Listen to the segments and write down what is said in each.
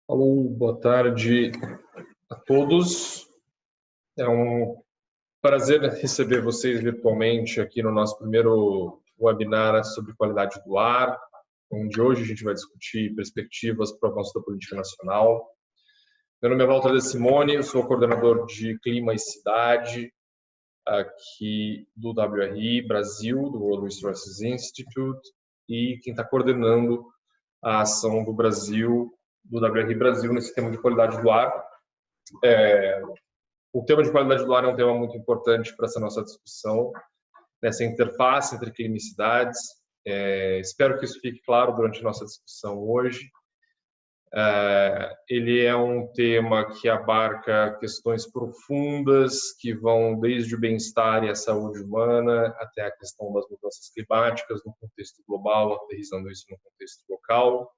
Alô, boa tarde a todos. É um prazer receber vocês virtualmente aqui no nosso primeiro webinar sobre qualidade do ar, onde hoje a gente vai discutir perspectivas para o avanço da política nacional. Meu nome é Walter De Simone, eu sou coordenador de Clima e Cidade aqui do WRI Brasil, do World Resources Institute, e quem está coordenando a ação do Brasil, do WRI Brasil, nesse tema de qualidade do ar. O tema de qualidade do ar é um tema muito importante para essa nossa discussão, nessa interface entre clima e cidades. Espero que isso fique claro durante a nossa discussão hoje. Ele é um tema que abarca questões profundas que vão desde o bem-estar e a saúde humana até a questão das mudanças climáticas no contexto global, aterrissando isso no contexto local.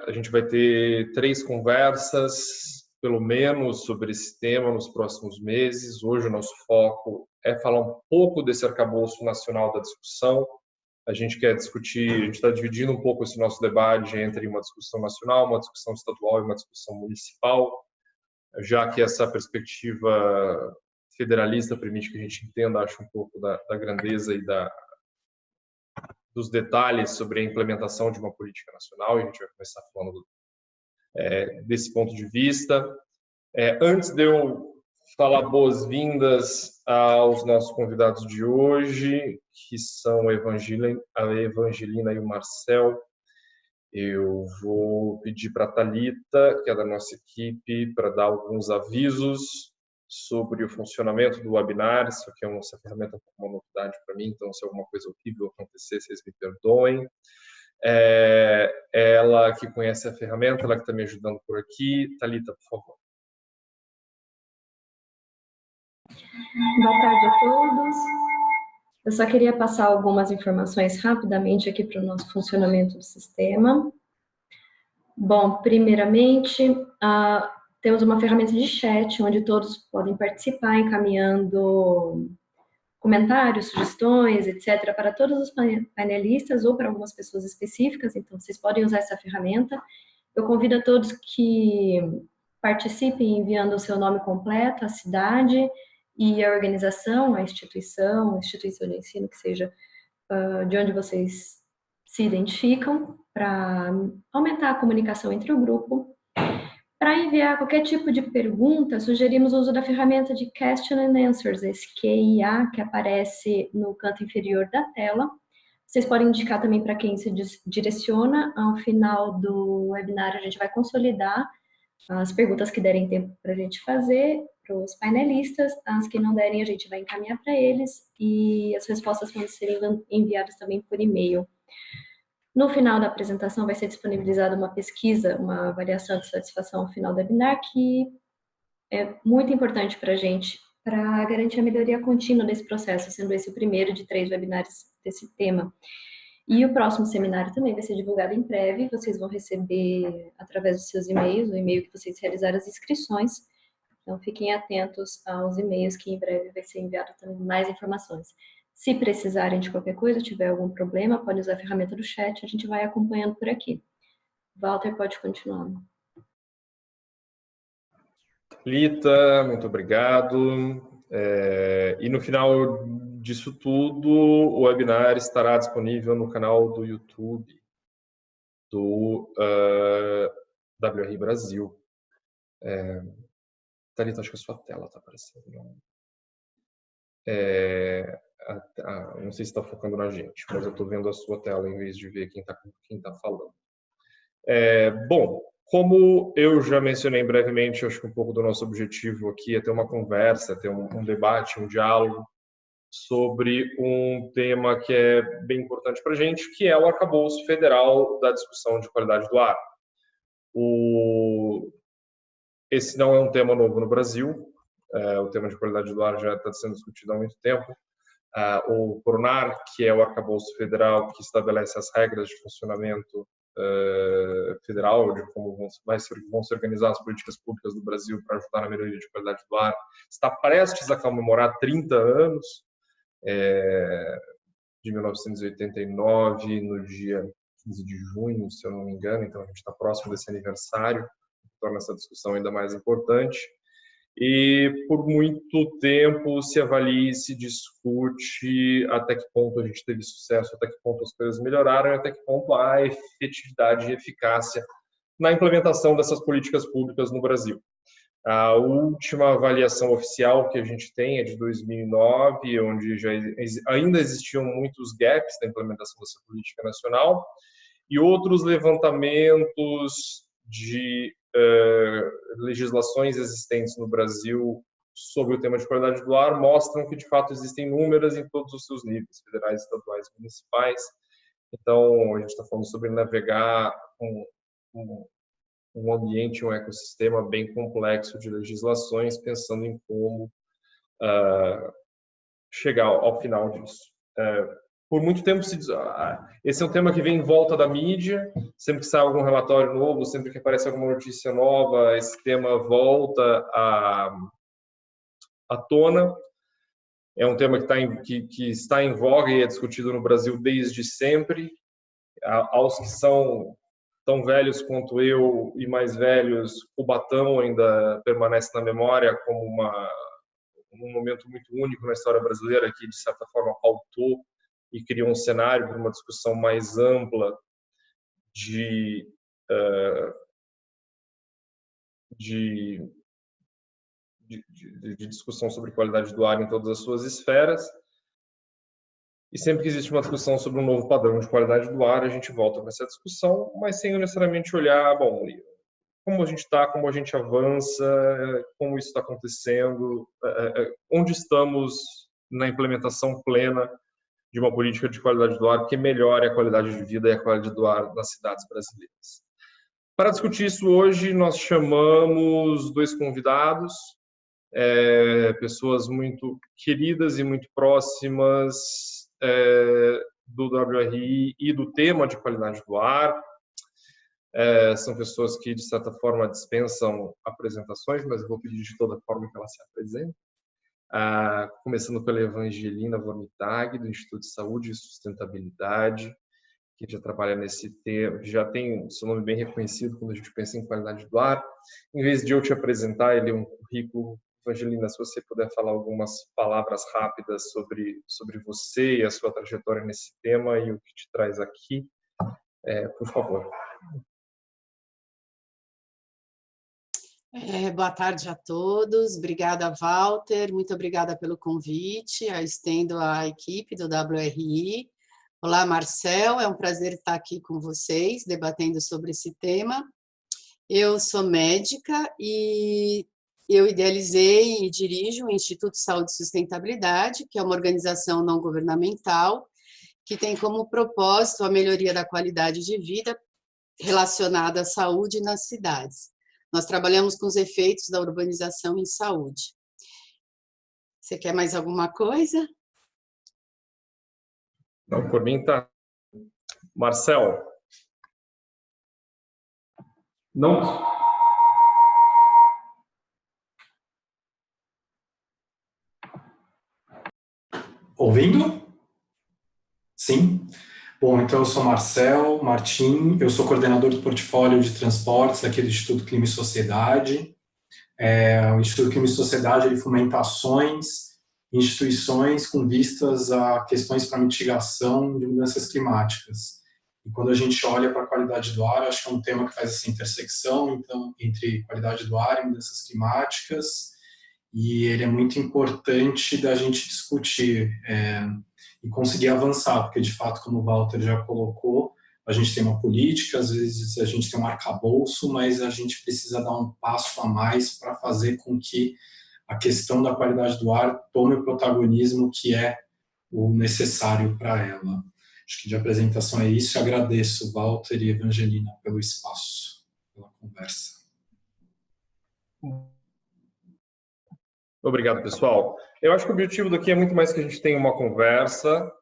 A gente vai ter 3 conversas, pelo menos, sobre esse tema nos próximos meses. Hoje o nosso foco é falar um pouco desse arcabouço nacional da discussão. A gente quer discutir, a gente está dividindo um pouco esse nosso debate entre uma discussão nacional, uma discussão estadual e uma discussão municipal, já que essa perspectiva federalista permite que a gente entenda, acho, um pouco da grandeza e dos detalhes sobre a implementação de uma política nacional, e a gente vai começar falando desse ponto de vista. Antes de eu falar boas-vindas aos nossos convidados de hoje, que são a Evangelina e o Marcel, eu vou pedir para a Thalita, que é da nossa equipe, para dar alguns avisos sobre o funcionamento do webinar. Isso aqui essa ferramenta é uma novidade para mim, então se alguma coisa horrível acontecer, vocês me perdoem. Ela que conhece a ferramenta, ela que está me ajudando por aqui. Thalita, por favor. Boa tarde a todos. Eu só queria passar algumas informações rapidamente aqui para o nosso funcionamento do sistema. Bom, primeiramente, temos uma ferramenta de chat, onde todos podem participar, encaminhando comentários, sugestões, etc., para todos os painelistas ou para algumas pessoas específicas, então vocês podem usar essa ferramenta. Eu convido a todos que participem enviando o seu nome completo, a cidade e a organização, a instituição de ensino, que seja de onde vocês se identificam, para aumentar a comunicação entre o grupo. Para enviar qualquer tipo de pergunta, sugerimos o uso da ferramenta de Question and Answers, esse QIA, que aparece no canto inferior da tela. Vocês podem indicar também para quem se direciona. Ao final do webinar, a gente vai consolidar as perguntas que derem tempo para a gente fazer para os painelistas, as que não derem a gente vai encaminhar para eles, e as respostas vão ser enviadas também por e-mail. No final da apresentação vai ser disponibilizada uma pesquisa, uma avaliação de satisfação ao final do webinar, que é muito importante para a gente, para garantir a melhoria contínua desse processo, sendo esse o primeiro de 3 webinars desse tema. E o próximo seminário também vai ser divulgado em breve, vocês vão receber através dos seus e-mails, o e-mail que vocês realizaram as inscrições. Então, fiquem atentos aos e-mails, que em breve vai ser enviado também mais informações. Se precisarem de qualquer coisa, tiver algum problema, pode usar a ferramenta do chat, a gente vai acompanhando por aqui. Walter, pode continuar. Lita, muito obrigado. E no final disso tudo, o webinar estará disponível no canal do YouTube do WRI Brasil. Thalita, acho que a sua tela está aparecendo. Não sei se está focando na gente, mas eu estou vendo a sua tela em vez de ver quem está falando. Bom, como eu já mencionei brevemente, acho que um pouco do nosso objetivo aqui é ter uma conversa, ter um debate, um diálogo sobre um tema que é bem importante para a gente, que é o arcabouço federal da discussão de qualidade do ar. Esse não é um tema novo no Brasil, o tema de qualidade do ar já está sendo discutido há muito tempo. O PRONAR, que é o arcabouço federal que estabelece as regras de funcionamento federal, de como vão se organizar as políticas públicas do Brasil para ajudar na melhoria de qualidade do ar, está prestes a comemorar 30 anos, de 1989, no dia 15 de junho, se eu não me engano, então a gente está próximo desse aniversário, que torna essa discussão ainda mais importante. E por muito tempo se avalia e se discute até que ponto a gente teve sucesso, até que ponto as coisas melhoraram, até que ponto há efetividade e eficácia na implementação dessas políticas públicas no Brasil. A última avaliação oficial que a gente tem é de 2009, onde ainda existiam muitos gaps na implementação dessa política nacional, e outros levantamentos de legislações existentes no Brasil sobre o tema de qualidade do ar mostram que, de fato, existem inúmeras em todos os seus níveis, federais, estaduais, municipais. Então, a gente está falando sobre navegar um ambiente, um ecossistema bem complexo de legislações, pensando em como chegar ao final disso. Por muito tempo esse é um tema que vem em volta da mídia, sempre que sai algum relatório novo, sempre que aparece alguma notícia nova, esse tema volta à tona. É um tema que está em voga e é discutido no Brasil desde sempre. Aos que são tão velhos quanto eu e mais velhos, Cubatão ainda permanece na memória como um momento muito único na história brasileira que, de certa forma, pautou e criou um cenário para uma discussão mais ampla de discussão sobre qualidade do ar em todas as suas esferas. E sempre que existe uma discussão sobre um novo padrão de qualidade do ar, a gente volta para essa discussão, mas sem necessariamente olhar, bom, como a gente está, como a gente avança, como isso está acontecendo, onde estamos na implementação plena de uma política de qualidade do ar que melhore a qualidade de vida e a qualidade do ar nas cidades brasileiras. Para discutir isso hoje, nós chamamos dois convidados, pessoas muito queridas e muito próximas do WRI e do tema de qualidade do ar. São pessoas que, de certa forma, dispensam apresentações, mas eu vou pedir de toda forma que ela se apresente. Começando pela Evangelina Vormitag, do Instituto de Saúde e Sustentabilidade, que já trabalha nesse tema, já tem seu nome bem reconhecido quando a gente pensa em qualidade do ar. Em vez de eu te apresentar, ele é um currículo. Evangelina, se você puder falar algumas palavras rápidas sobre você e a sua trajetória nesse tema e o que te traz aqui, por favor. Boa tarde a todos, obrigada, Walter, muito obrigada pelo convite, eu estendo à equipe do WRI. Olá, Marcel, é um prazer estar aqui com vocês, debatendo sobre esse tema. Eu sou médica e eu idealizei e dirijo o Instituto Saúde e Sustentabilidade, que é uma organização não governamental, que tem como propósito a melhoria da qualidade de vida relacionada à saúde nas cidades. Nós trabalhamos com os efeitos da urbanização em saúde. Você quer mais alguma coisa? Não, por mim tá. Marcel. Não. Ouvindo? Sim. Bom, então eu sou Marcel Martim, eu sou coordenador do portfólio de transportes aqui do Instituto Clima e Sociedade. O Instituto Clima e Sociedade ele fomenta ações, instituições com vistas a questões para mitigação de mudanças climáticas. E quando a gente olha para a qualidade do ar, acho que é um tema que faz essa intersecção então, entre qualidade do ar e mudanças climáticas, e ele é muito importante da gente discutir e conseguir avançar, porque de fato, como o Walter já colocou, a gente tem uma política, às vezes a gente tem um arcabouço, mas a gente precisa dar um passo a mais para fazer com que a questão da qualidade do ar tome o protagonismo que é o necessário para ela. Acho que de apresentação é isso, eu agradeço Walter e Evangelina pelo espaço, pela conversa. Obrigado, pessoal. Eu acho que o objetivo daqui é muito mais que a gente tenha uma conversa.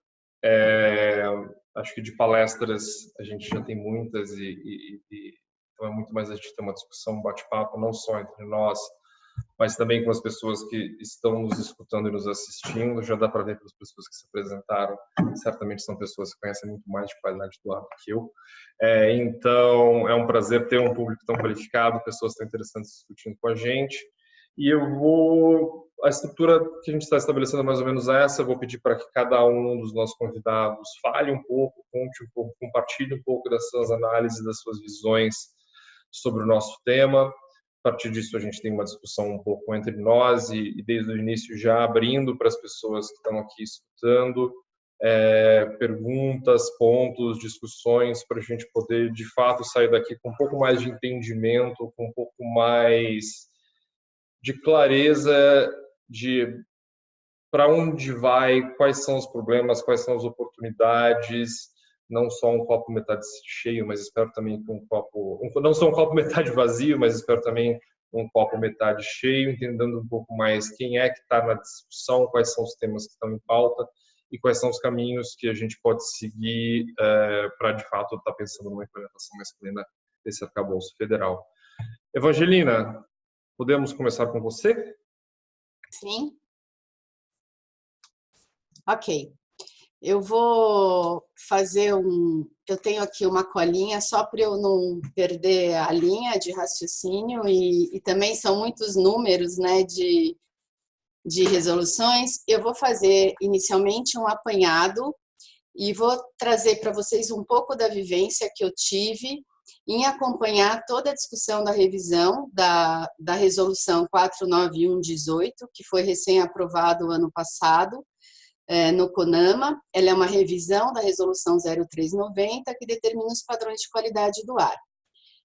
Acho que de palestras a gente já tem muitas então é muito mais a gente ter uma discussão, um bate-papo, não só entre nós, mas também com as pessoas que estão nos escutando e nos assistindo. Já dá para ver pelas pessoas que se apresentaram, certamente são pessoas que conhecem muito mais de qualidade do ar do que eu. Então, é um prazer ter um público tão qualificado, pessoas tão interessantes discutindo com a gente. E a estrutura que a gente está estabelecendo é mais ou menos essa. Eu vou pedir para que cada um dos nossos convidados fale um pouco, conte um pouco, compartilhe um pouco das suas análises, das suas visões sobre o nosso tema. A partir disso, a gente tem uma discussão um pouco entre nós e desde o início já abrindo para as pessoas que estão aqui escutando, perguntas, pontos, discussões, para a gente poder, de fato, sair daqui com um pouco mais de entendimento, com um pouco mais de clareza de para onde vai, quais são os problemas, quais são as oportunidades, não só um copo metade cheio, mas espero também que não só um copo metade vazio, mas espero também um copo metade cheio, entendendo um pouco mais quem é que está na discussão, quais são os temas que estão em pauta e quais são os caminhos que a gente pode seguir para, de fato, estar pensando numa implementação mais plena desse arcabouço federal. Evangelina, podemos começar com você? Sim. Ok. Eu vou fazer eu tenho aqui uma colinha só para eu não perder a linha de raciocínio e também são muitos números, né, de resoluções. Eu vou fazer inicialmente um apanhado e vou trazer para vocês um pouco da vivência que eu tive em acompanhar toda a discussão da revisão da resolução 491/18, que foi recém-aprovado ano passado, no CONAMA. Ela é uma revisão da resolução 0390, que determina os padrões de qualidade do ar.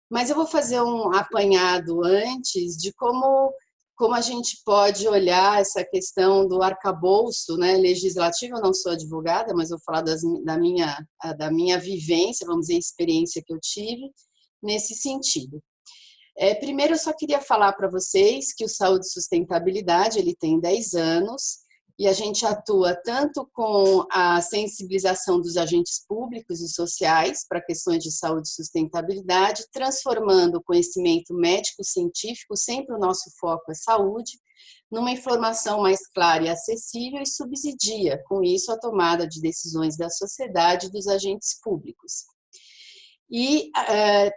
Mas eu vou fazer um apanhado antes de como a gente pode olhar essa questão do arcabouço, né, legislativo. Eu não sou advogada, mas vou falar da minha vivência, vamos dizer, experiência que eu tive nesse sentido. Primeiro, eu só queria falar para vocês que o Saúde e Sustentabilidade ele tem 10 anos, e a gente atua tanto com a sensibilização dos agentes públicos e sociais para questões de saúde e sustentabilidade, transformando o conhecimento médico-científico, sempre o nosso foco é saúde, numa informação mais clara e acessível, e subsidia, com isso, a tomada de decisões da sociedade e dos agentes públicos. E,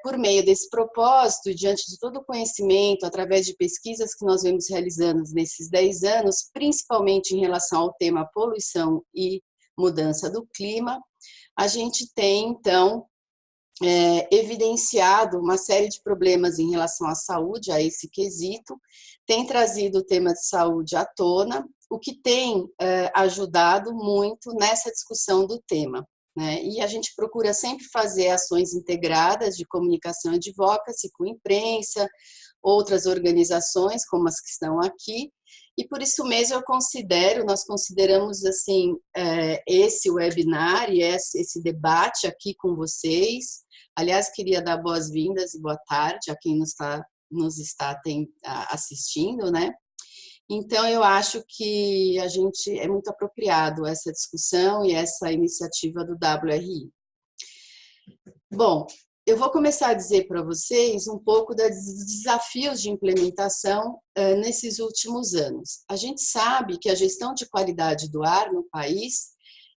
por meio desse propósito, diante de todo o conhecimento, através de pesquisas que nós vemos realizando nesses 10 anos, principalmente em relação ao tema poluição e mudança do clima, a gente tem, então, evidenciado uma série de problemas em relação à saúde, a esse quesito, tem trazido o tema de saúde à tona, o que tem ajudado muito nessa discussão do tema. Né? E a gente procura sempre fazer ações integradas de comunicação e advocacy com imprensa, outras organizações como as que estão aqui, e por isso mesmo nós consideramos assim, esse webinar e esse debate aqui com vocês. Aliás, queria dar boas-vindas e boa tarde a quem nos está assistindo, né? Então, eu acho que é muito apropriado essa discussão e essa iniciativa do WRI. Bom, eu vou começar a dizer para vocês um pouco dos desafios de implementação nesses últimos anos. A gente sabe que a gestão de qualidade do ar no país,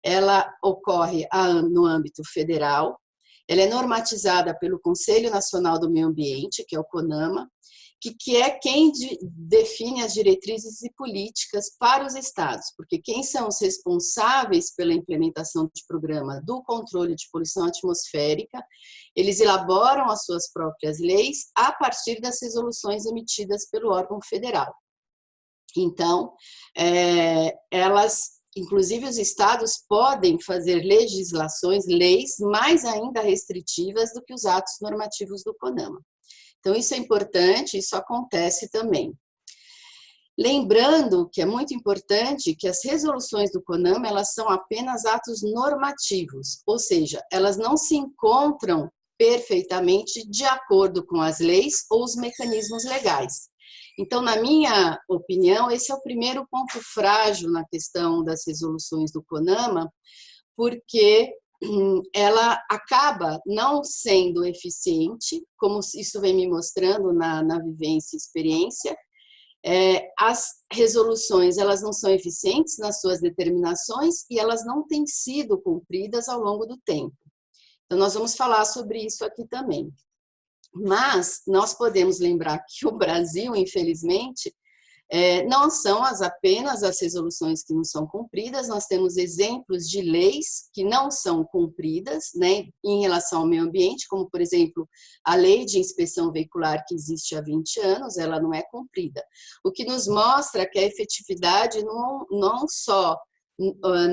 ela ocorre no âmbito federal, ela é normatizada pelo Conselho Nacional do Meio Ambiente, que é o CONAMA, que é quem define as diretrizes e políticas para os estados, porque quem são os responsáveis pela implementação de programa do controle de poluição atmosférica, eles elaboram as suas próprias leis a partir das resoluções emitidas pelo órgão federal. Então, inclusive os estados podem fazer leis mais ainda restritivas do que os atos normativos do CONAMA. Então, isso é importante, isso acontece também. Lembrando que é muito importante que as resoluções do CONAMA, elas são apenas atos normativos, ou seja, elas não se encontram perfeitamente de acordo com as leis ou os mecanismos legais. Então, na minha opinião, esse é o primeiro ponto frágil na questão das resoluções do CONAMA, porque ela acaba não sendo eficiente, como isso vem me mostrando na vivência e experiência, as resoluções elas não são eficientes nas suas determinações e elas não têm sido cumpridas ao longo do tempo. Então, nós vamos falar sobre isso aqui também. Mas nós podemos lembrar que o Brasil, infelizmente, não são apenas as resoluções que não são cumpridas, nós temos exemplos de leis que não são cumpridas, né, em relação ao meio ambiente, como, por exemplo, a lei de inspeção veicular que existe há 20 anos, ela não é cumprida. O que nos mostra que a efetividade não só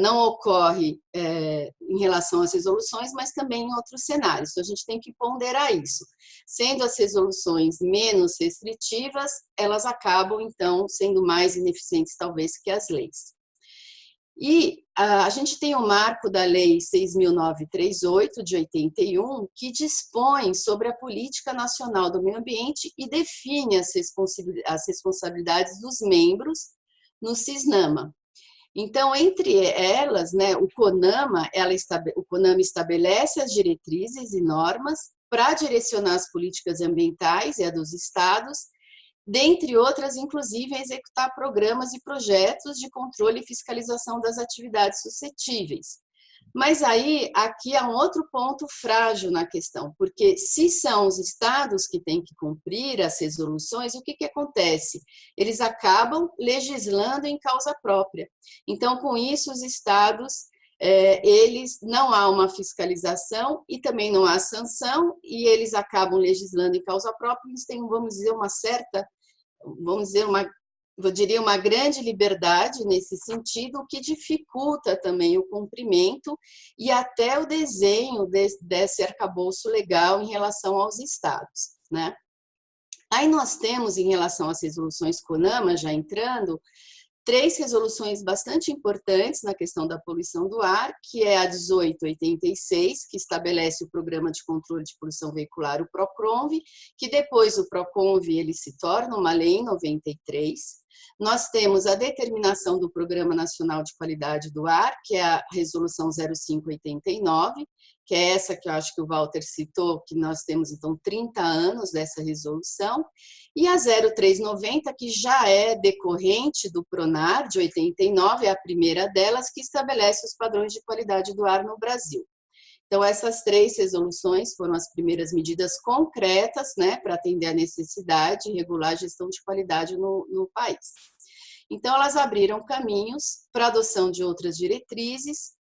não ocorre em relação às resoluções, mas também em outros cenários. Então, a gente tem que ponderar isso. Sendo as resoluções menos restritivas, elas acabam, então, sendo mais ineficientes, talvez, que as leis. E a gente tem o marco da Lei 6.938, de 81, que dispõe sobre a Política Nacional do Meio Ambiente e define as responsabilidades dos membros no CISNAMA. Então, entre elas, né, o CONAMA estabelece as diretrizes e normas para direcionar as políticas ambientais e a dos estados, dentre outras, inclusive, executar programas e projetos de controle e fiscalização das atividades suscetíveis. Mas aí, aqui há um outro ponto frágil na questão, porque se são os estados que têm que cumprir as resoluções, o que acontece? Eles acabam legislando em causa própria. Então, com isso, os estados, eles não há uma fiscalização e também não há sanção, e eles acabam legislando em causa própria, eles têm, eu diria, uma grande liberdade nesse sentido, o que dificulta também o cumprimento e até o desenho desse arcabouço legal em relação aos estados, né? Aí nós temos, em relação às resoluções CONAMA, já entrando, 3 resoluções bastante importantes na questão da poluição do ar, que é a 1886, que estabelece o Programa de Controle de Poluição Veicular, o PROCONV, que depois o PROCONV ele se torna uma lei em 93. Nós temos a determinação do Programa Nacional de Qualidade do Ar, que é a Resolução 0589, que é essa que eu acho que o Walter citou, que nós temos, então, 30 anos dessa resolução, e a 0390, que já é decorrente do PRONAR, de 89, é a primeira delas, que estabelece os padrões de qualidade do ar no Brasil. Então, essas 3 resoluções foram as primeiras medidas concretas, né, para atender a necessidade e regular a gestão de qualidade no país. Então, elas abriram caminhos para a adoção de outras diretrizes,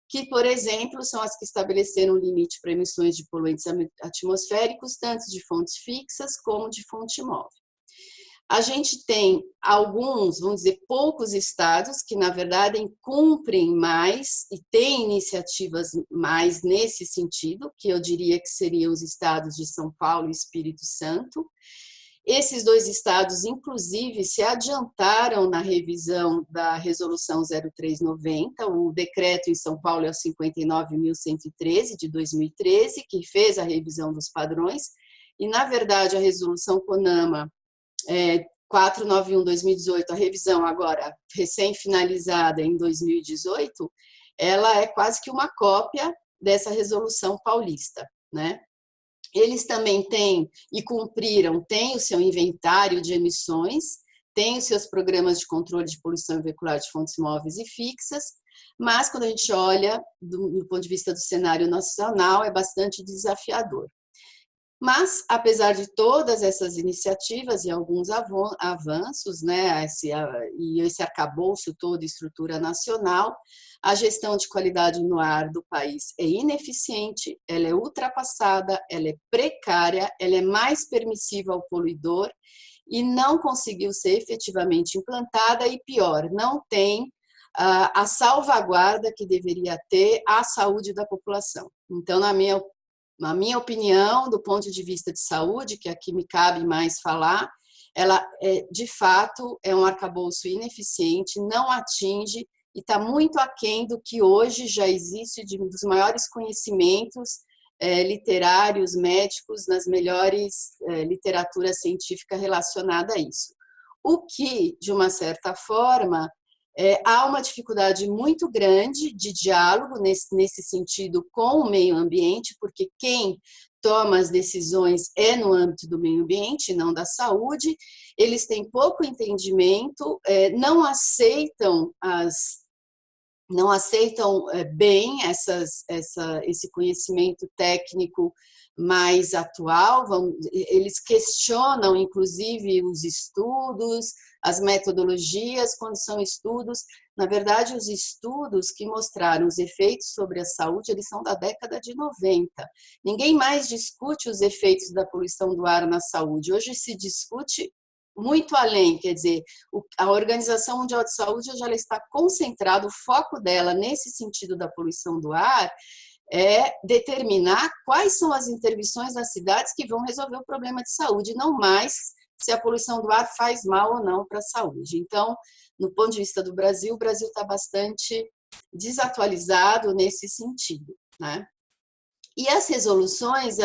que, por exemplo, são as que estabeleceram o limite para emissões de poluentes atmosféricos, tanto de fontes fixas como de fonte móvel. A gente tem alguns, vamos dizer, poucos estados que, na verdade, cumprem mais e têm iniciativas mais nesse sentido, que eu diria que seriam os estados de São Paulo e Espírito Santo. Esses 2 estados, inclusive, se adiantaram na revisão da Resolução 0390, o decreto em São Paulo é o 59.113, de 2013, que fez a revisão dos padrões, e, na verdade, a Resolução CONAMA 491/2018, a revisão agora recém-finalizada em 2018, ela é quase que uma cópia dessa resolução paulista, né? Eles também têm e cumpriram, têm o seu inventário de emissões, têm os seus programas de controle de poluição veicular de fontes móveis e fixas, mas quando a gente olha do ponto de vista do cenário nacional, é bastante desafiador. Mas, apesar de todas essas iniciativas e alguns avanços, né, esse arcabouço todo, estrutura nacional, a gestão de qualidade no ar do país é ineficiente, ela é ultrapassada, ela é precária, ela é mais permissiva ao poluidor e não conseguiu ser efetivamente implantada e, pior, não tem a salvaguarda que deveria ter à saúde da população. Então, na minha opinião, do ponto de vista de saúde, que aqui me cabe mais falar, ela, de fato, é um arcabouço ineficiente, não atinge e está muito aquém do que hoje já existe dos maiores conhecimentos literários, médicos, nas melhores literatura científica relacionada a isso. O que, de uma certa forma, há uma dificuldade muito grande de diálogo nesse sentido com o meio ambiente, porque quem toma as decisões é no âmbito do meio ambiente, não da saúde. Eles têm pouco entendimento, não aceitam bem esse conhecimento técnico mais atual, eles questionam, inclusive, os estudos, as metodologias, quando são estudos. Na verdade, os estudos que mostraram os efeitos sobre a saúde, eles são da década de 90. Ninguém mais discute os efeitos da poluição do ar na saúde. Hoje se discute muito além, quer dizer, a Organização Mundial de Saúde já está concentrada, o foco dela nesse sentido da poluição do ar é determinar quais são as intervenções nas cidades que vão resolver o problema de saúde, não mais se a poluição do ar faz mal ou não para a saúde. Então, no ponto de vista do Brasil, o Brasil está bastante desatualizado nesse sentido, né? E as resoluções,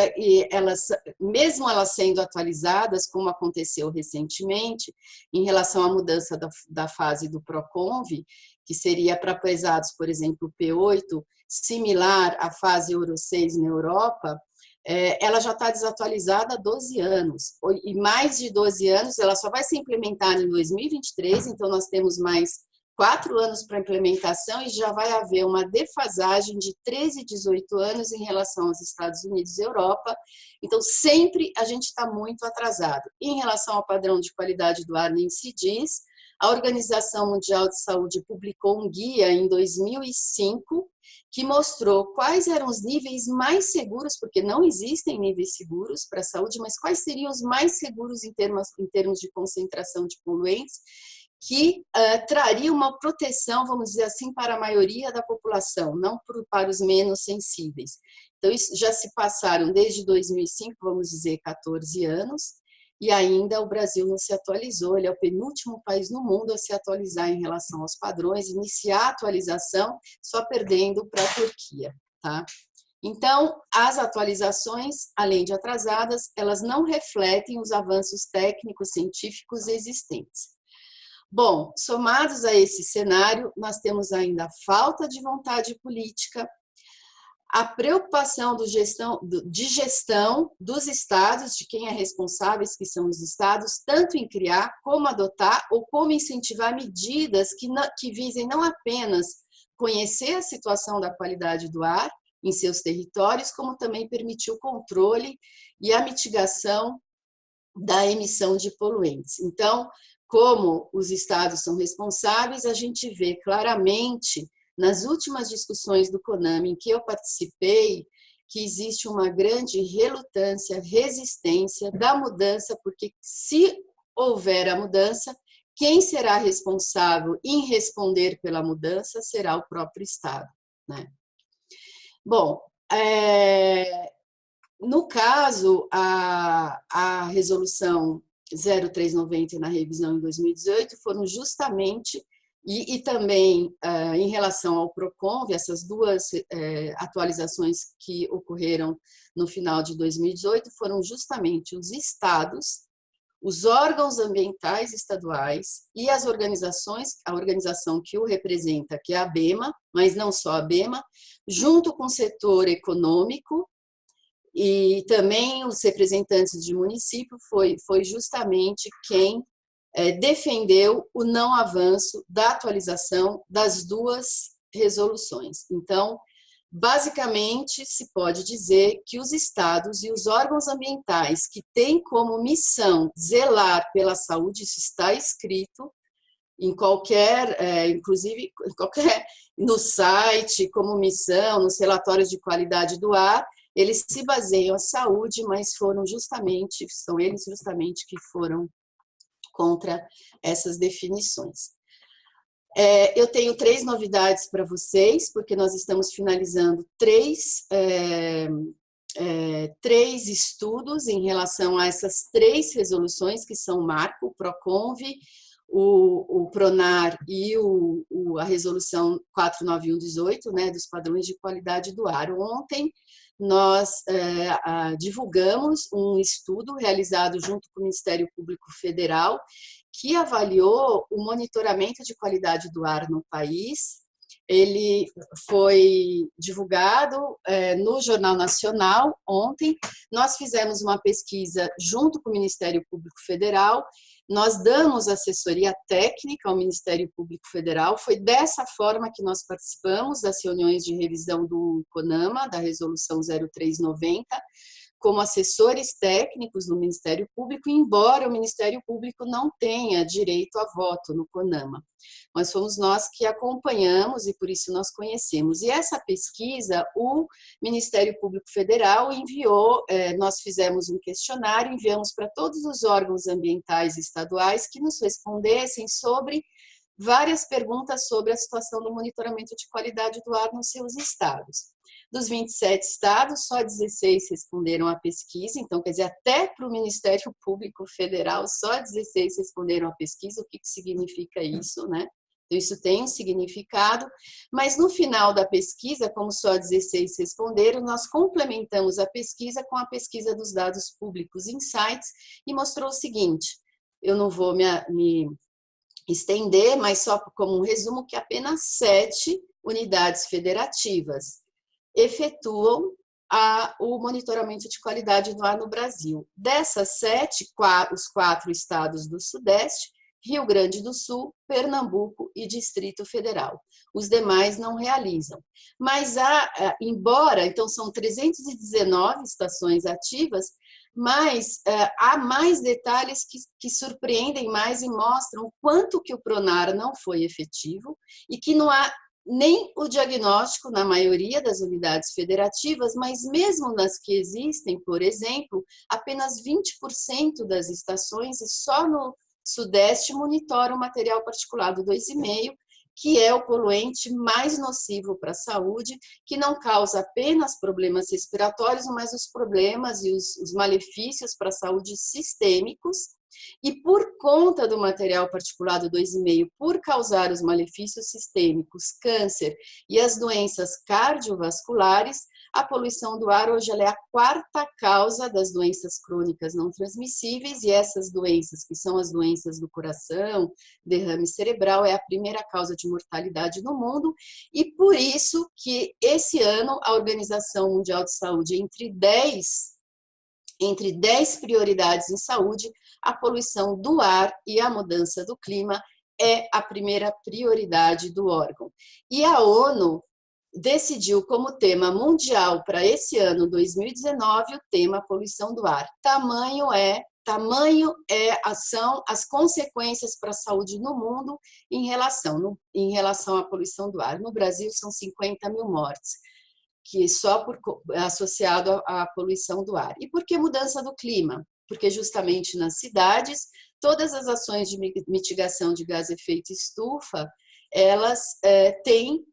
mesmo elas sendo atualizadas, como aconteceu recentemente, em relação à mudança da fase do PROCONV, que seria para pesados, por exemplo, P8, similar à fase Euro 6 na Europa, ela já está desatualizada há 12 anos. E mais de 12 anos, ela só vai ser implementada em 2023, então nós temos mais 4 anos para implementação e já vai haver uma defasagem de 13 e 18 anos em relação aos Estados Unidos e Europa. Então, sempre a gente está muito atrasado. Em relação ao padrão de qualidade do ar, nem se diz. A Organização Mundial de Saúde publicou um guia em 2005 que mostrou quais eram os níveis mais seguros, porque não existem níveis seguros para a saúde, mas quais seriam os mais seguros em termos de concentração de poluentes, que traria uma proteção, vamos dizer assim, para a maioria da população, não para os menos sensíveis. Então, isso já se passaram desde 2005, vamos dizer, 14 anos, e ainda o Brasil não se atualizou, ele é o penúltimo país no mundo a se atualizar em relação aos padrões, iniciar a atualização só perdendo para a Turquia, tá? Então, as atualizações, além de atrasadas, elas não refletem os avanços técnicos científicos existentes. Bom, somados a esse cenário, nós temos ainda a falta de vontade política, a preocupação de gestão dos estados, de quem é responsável, que são os estados, tanto em criar, como adotar, ou como incentivar medidas que visem não apenas conhecer a situação da qualidade do ar em seus territórios, como também permitir o controle e a mitigação da emissão de poluentes. Então, como os estados são responsáveis, a gente vê claramente, nas últimas discussões do CONAMA em que eu participei, que existe uma grande relutância, resistência da mudança, porque se houver a mudança, quem será responsável em responder pela mudança será o próprio Estado, né? Bom, no caso, a resolução 0390 na revisão em 2018 foram justamente, e também em relação ao PROCONV, essas duas atualizações que ocorreram no final de 2018 foram justamente os estados, os órgãos ambientais estaduais e as organizações, a organização que o representa, que é a ABEMA, mas não só a ABEMA, junto com o setor econômico, e também os representantes de município, foi justamente quem defendeu o não avanço da atualização das duas resoluções. Então, basicamente, se pode dizer que os estados e os órgãos ambientais que têm como missão zelar pela saúde, isso está escrito em qualquer, inclusive no site, como missão, nos relatórios de qualidade do ar, eles se baseiam na saúde, mas são eles justamente que foram contra essas definições. Eu tenho 3 novidades para vocês, porque nós estamos finalizando 3 estudos em relação a essas 3 resoluções, que são o marco, o PROCONV, o PRONAR e a resolução 49118, né, dos padrões de qualidade do ar. Ontem, nós divulgamos um estudo realizado junto com o Ministério Público Federal, que avaliou o monitoramento de qualidade do ar no país ele foi divulgado no Jornal Nacional ontem. Nós fizemos uma pesquisa junto com o Ministério Público Federal, nós damos assessoria técnica ao Ministério Público Federal, foi dessa forma que nós participamos das reuniões de revisão do CONAMA, da Resolução 0390, como assessores técnicos do Ministério Público, embora o Ministério Público não tenha direito a voto no CONAMA. Mas fomos nós que acompanhamos e por isso nós conhecemos. E essa pesquisa, o Ministério Público Federal enviou, nós fizemos um questionário, enviamos para todos os órgãos ambientais estaduais que nos respondessem sobre várias perguntas sobre a situação do monitoramento de qualidade do ar nos seus estados. Dos 27 estados, só 16 responderam à pesquisa, então, quer dizer, até para o Ministério Público Federal, só 16 responderam à pesquisa. O que significa isso, né? Então, isso tem um significado, mas no final da pesquisa, como só 16 responderam, nós complementamos a pesquisa com a pesquisa dos dados públicos Insights e mostrou o seguinte, eu não vou me estender, mas só como um resumo, que apenas 7 unidades federativas efetuam o monitoramento de qualidade do ar no Brasil. Dessas 7, os 4 estados do Sudeste, Rio Grande do Sul, Pernambuco e Distrito Federal. Os demais não realizam. Mas, embora, então são 319 estações ativas, mas há mais detalhes que surpreendem mais e mostram o quanto que o PRONAR não foi efetivo e que não há nem o diagnóstico na maioria das unidades federativas, mas mesmo nas que existem, por exemplo, apenas 20% das estações e só no Sudeste monitoram o material particulado 2,5, que é o poluente mais nocivo para a saúde, que não causa apenas problemas respiratórios, mas os problemas e os malefícios para a saúde sistêmicos. E por conta do material particulado 2,5, por causar os malefícios sistêmicos, câncer e as doenças cardiovasculares, a poluição do ar hoje ela é a 4ª causa das doenças crônicas não transmissíveis, e essas doenças, que são as doenças do coração, derrame cerebral, é a 1ª causa de mortalidade no mundo, e por isso que esse ano a Organização Mundial de Saúde, entre 10 prioridades em saúde, a poluição do ar e a mudança do clima é a 1ª prioridade do órgão. E a ONU decidiu como tema mundial para esse ano 2019 o tema poluição do ar. Tamanho são as consequências para a saúde no mundo em relação à poluição do ar. No Brasil são 50 mil mortes, que só associado à poluição do ar. E por que mudança do clima? Porque justamente nas cidades, todas as ações de mitigação de gás efeito estufa, elas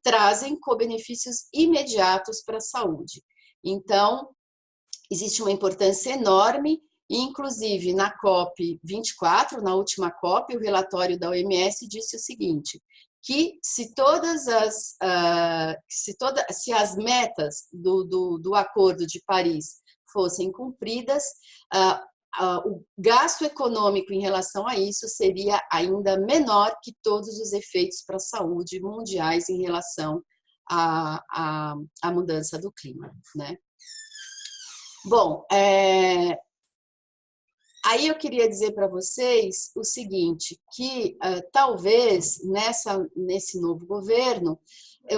trazem co-benefícios imediatos para a saúde. Então, existe uma importância enorme, e inclusive na COP24, na última COP, o relatório da OMS disse o seguinte, que se as metas do Acordo de Paris fossem cumpridas, o gasto econômico em relação a isso seria ainda menor que todos os efeitos para a saúde mundiais em relação à mudança do clima, né? Bom, aí eu queria dizer para vocês o seguinte, que talvez nesse novo governo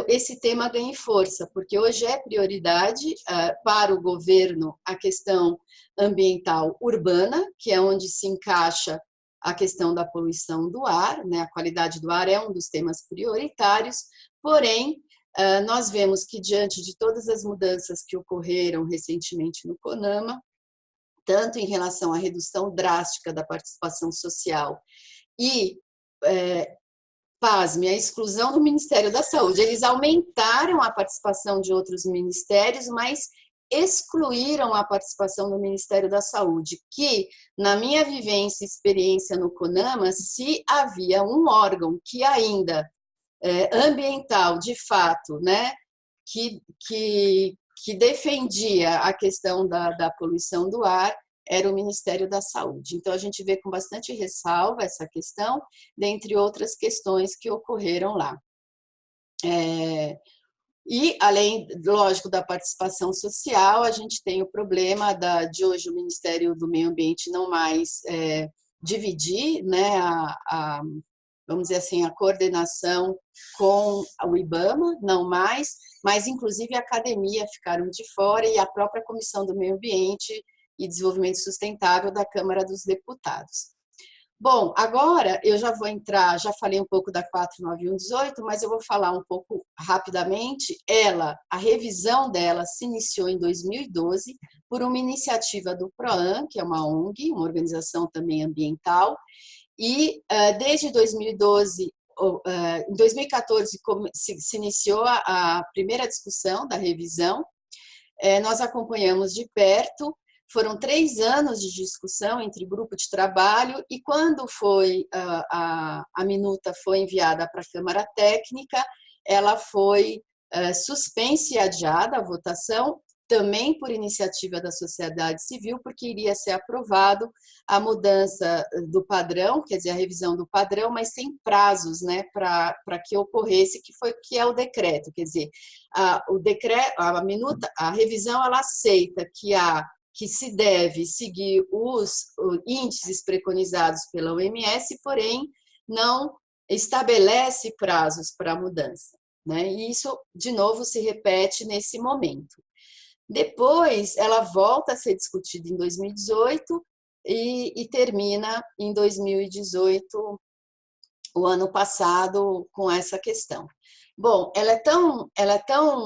esse tema ganhe força, porque hoje é prioridade para o governo a questão ambiental urbana, que é onde se encaixa a questão da poluição do ar, né? A qualidade do ar é um dos temas prioritários, porém, nós vemos que diante de todas as mudanças que ocorreram recentemente no CONAMA, tanto em relação à redução drástica da participação social e, pasme, a exclusão do Ministério da Saúde. Eles aumentaram a participação de outros ministérios, mas excluíram a participação do Ministério da Saúde, que, na minha vivência e experiência no CONAMA, se havia um órgão que ainda ambiental, de fato, né, que defendia a questão da poluição do ar, era o Ministério da Saúde. Então, a gente vê com bastante ressalva essa questão, dentre outras questões que ocorreram lá. E, além, lógico, da participação social, a gente tem o problema de hoje o Ministério do Meio Ambiente não mais dividir, né, vamos dizer assim, a coordenação com o IBAMA, não mais, mas inclusive a academia ficaram de fora e a própria Comissão do Meio Ambiente e Desenvolvimento Sustentável da Câmara dos Deputados. Bom, agora eu já vou entrar, já falei um pouco da 49118, mas eu vou falar um pouco rapidamente. A revisão dela se iniciou em 2012 por uma iniciativa do PROAM, que é uma ONG, uma organização também ambiental, e desde 2012, em 2014, se iniciou a primeira discussão da revisão. Nós acompanhamos de perto, foram 3 anos de discussão entre grupo de trabalho, e quando a minuta foi enviada para a Câmara Técnica, ela foi suspensa e adiada a votação, também por iniciativa da sociedade civil, porque iria ser aprovado a mudança do padrão, quer dizer, a revisão do padrão, mas sem prazos, né, para que ocorresse, que é o decreto. Quer dizer, a revisão ela aceita que se deve seguir os índices preconizados pela OMS, porém não estabelece prazos para a mudança, né? E isso, de novo, se repete nesse momento. Depois, ela volta a ser discutida em 2018 e termina em 2018, o ano passado, com essa questão. Bom,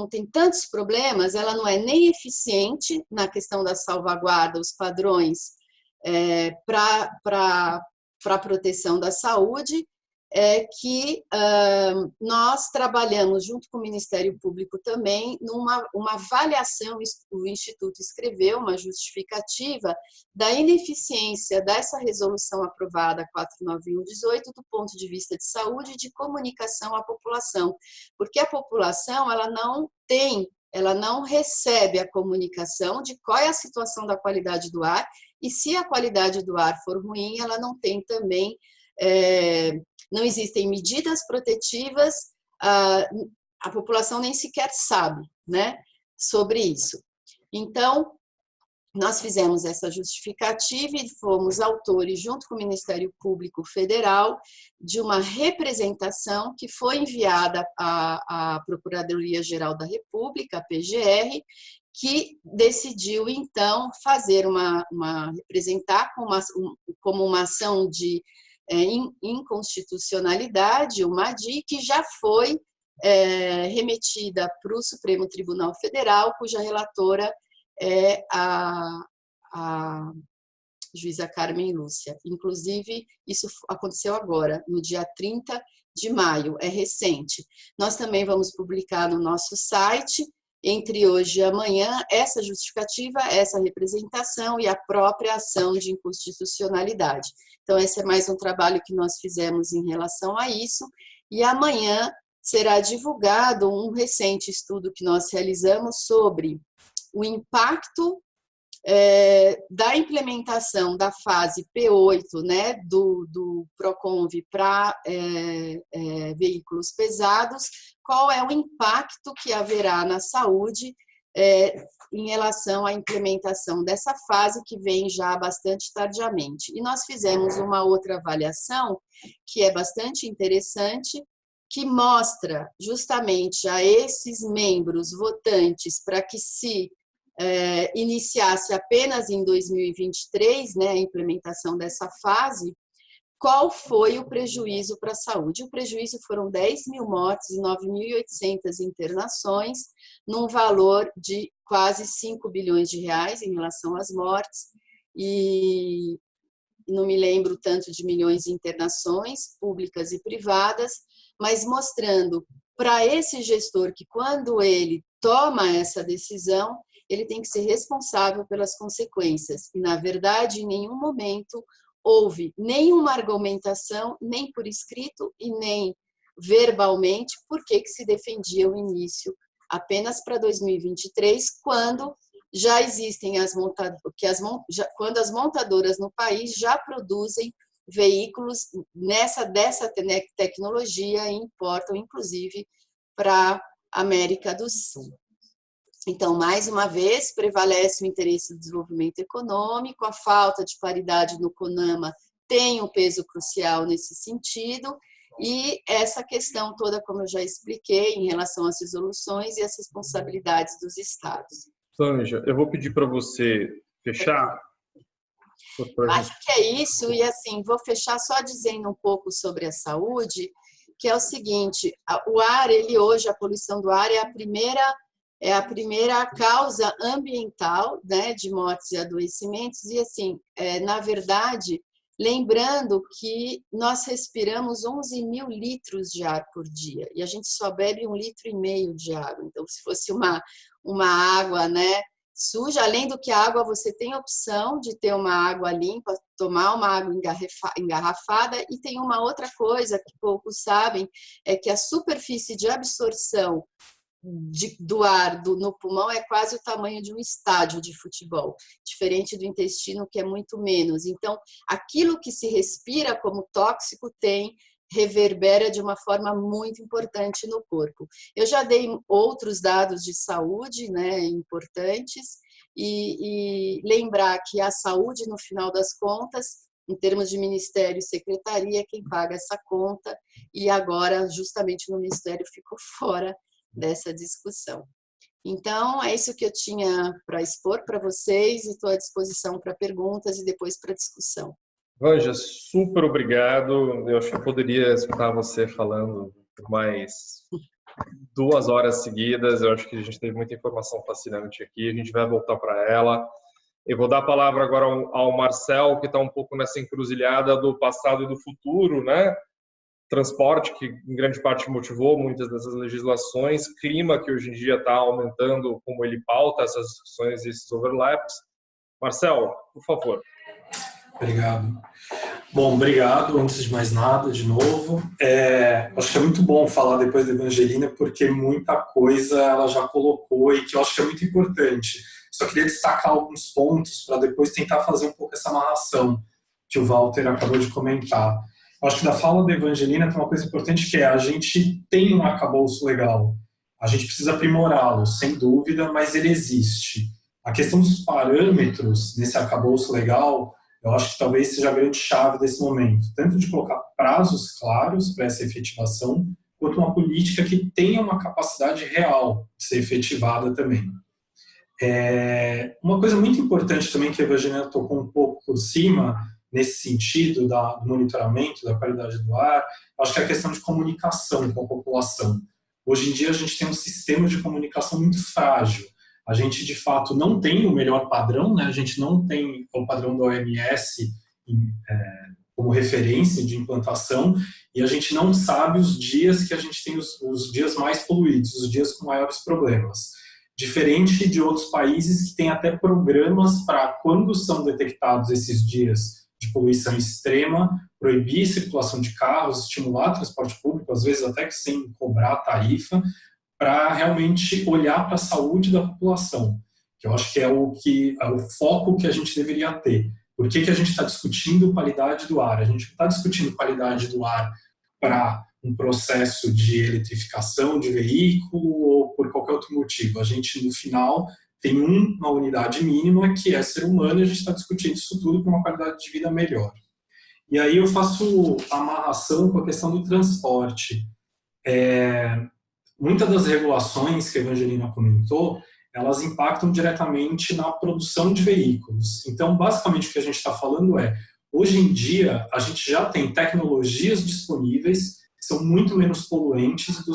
tem tantos problemas, ela não é nem eficiente na questão da salvaguarda, os padrões para a proteção da saúde, que nós trabalhamos junto com o Ministério Público também numa avaliação. O Instituto escreveu uma justificativa da ineficiência dessa resolução aprovada 49118 do ponto de vista de saúde e de comunicação à população, porque a população ela não recebe a comunicação de qual é a situação da qualidade do ar, e se a qualidade do ar for ruim, ela não tem também não existem medidas protetivas, a população nem sequer sabe, né, sobre isso. Então, nós fizemos essa justificativa e fomos autores, junto com o Ministério Público Federal, de uma representação que foi enviada à Procuradoria-Geral da República, a PGR, que decidiu, então, fazer representar como uma ação de inconstitucionalidade, uma ADI, que já foi remetida para o Supremo Tribunal Federal, cuja relatora é a juíza Carmen Lúcia. Inclusive, isso aconteceu agora, no dia 30 de maio, é recente. Nós também vamos publicar no nosso site, entre hoje e amanhã, essa justificativa, essa representação e a própria ação de inconstitucionalidade. Então, esse é mais um trabalho que nós fizemos em relação a isso, e amanhã será divulgado um recente estudo que nós realizamos sobre o impacto da implementação da fase P8, né, do PROCONV para veículos pesados, qual é o impacto que haverá na saúde em relação à implementação dessa fase, que vem já bastante tardiamente. E nós fizemos uma outra avaliação, que é bastante interessante, que mostra justamente a esses membros votantes para que se iniciasse apenas em 2023, né, a implementação dessa fase, qual foi o prejuízo para a saúde. O prejuízo foram 10 mil mortes e 9.800 internações, num valor de quase 5 bilhões de reais em relação às mortes, e não me lembro tanto de milhões de internações públicas e privadas, mas mostrando para esse gestor que, quando ele toma essa decisão, ele tem que ser responsável pelas consequências. E, na verdade, em nenhum momento houve nenhuma argumentação, nem por escrito e nem verbalmente, por que se defendia o início apenas para 2023, quando já existem quando as montadoras no país já produzem veículos dessa tecnologia e importam, inclusive, para a América do Sul. Então, mais uma vez, prevalece o interesse do desenvolvimento econômico, a falta de paridade no CONAMA tem um peso crucial nesse sentido, e essa questão toda, como eu já expliquei, em relação às resoluções e às responsabilidades dos estados. Sanja, eu vou pedir para você fechar. Acho que é isso, e assim, vou fechar só dizendo um pouco sobre a saúde, que é o seguinte, o ar, ele hoje, a poluição do ar é a primeira causa ambiental, né, de mortes e adoecimentos, e assim, na verdade, lembrando que nós respiramos 11 mil litros de ar por dia, e a gente só bebe 1,5 litro de água. Então, se fosse uma água, né, suja, além do que a água, você tem a opção de ter uma água limpa, tomar uma água engarrafada, e tem uma outra coisa que poucos sabem, é que a superfície de absorção do ar no pulmão é quase o tamanho de um estádio de futebol, diferente do intestino, que é muito menos. Então, aquilo que se respira como tóxico reverbera de uma forma muito importante no corpo. Eu já dei outros dados de saúde, né, importantes, e lembrar que a saúde, no final das contas, em termos de ministério e secretaria, quem paga essa conta, e agora, justamente, no ministério ficou fora dessa discussão. Então, é isso que eu tinha para expor para vocês, e estou à disposição para perguntas e depois para discussão. Vanja, super obrigado. Eu acho que eu poderia escutar você falando por mais 2 horas seguidas. Eu acho que a gente teve muita informação fascinante aqui. A gente vai voltar para ela. Eu vou dar a palavra agora ao Marcel, que está um pouco nessa encruzilhada do passado e do futuro, né? Transporte, que em grande parte motivou muitas dessas legislações, clima, que hoje em dia está aumentando, como ele pauta essas discussões e esses overlaps. Marcel, por favor. Obrigado. Bom, obrigado, antes de mais nada, de novo. Acho que é muito bom falar depois da Evangelina, porque muita coisa ela já colocou e que eu acho que é muito importante. Só queria destacar alguns pontos para depois tentar fazer um pouco essa amarração que o Walter acabou de comentar. Eu acho que da fala da Evangelina tem uma coisa importante, que é a gente tem um arcabouço legal. A gente precisa aprimorá-lo, sem dúvida, mas ele existe. A questão dos parâmetros nesse arcabouço legal, eu acho que talvez seja a grande chave desse momento. Tanto de colocar prazos claros para essa efetivação, quanto uma política que tenha uma capacidade real de ser efetivada também. Uma coisa muito importante também que a Evangelina tocou um pouco por cima, nesse sentido do monitoramento da qualidade do ar, acho que é a questão de comunicação com a população. Hoje em dia a gente tem um sistema de comunicação muito frágil. A gente, de fato, não tem o melhor padrão, né? A gente não tem o padrão da OMS como referência de implantação, e a gente não sabe os dias que a gente tem os dias mais poluídos, os dias com maiores problemas. Diferente de outros países que têm até programas para, quando são detectados esses dias de poluição extrema, proibir a circulação de carros, estimular o transporte público, às vezes até que sem cobrar tarifa, para realmente olhar para a saúde da população, que eu acho que é o foco que a gente deveria ter. Por que a gente está discutindo qualidade do ar? A gente não está discutindo qualidade do ar para um processo de eletrificação de veículo ou por qualquer outro motivo. A gente, no final, tem uma unidade mínima, que é ser humano, e a gente está discutindo isso tudo para uma qualidade de vida melhor. E aí eu faço a amarração com a questão do transporte. Muitas das regulações que a Evangelina comentou, elas impactam diretamente na produção de veículos. Então, basicamente, o que a gente está falando hoje em dia, a gente já tem tecnologias disponíveis que são muito menos poluentes do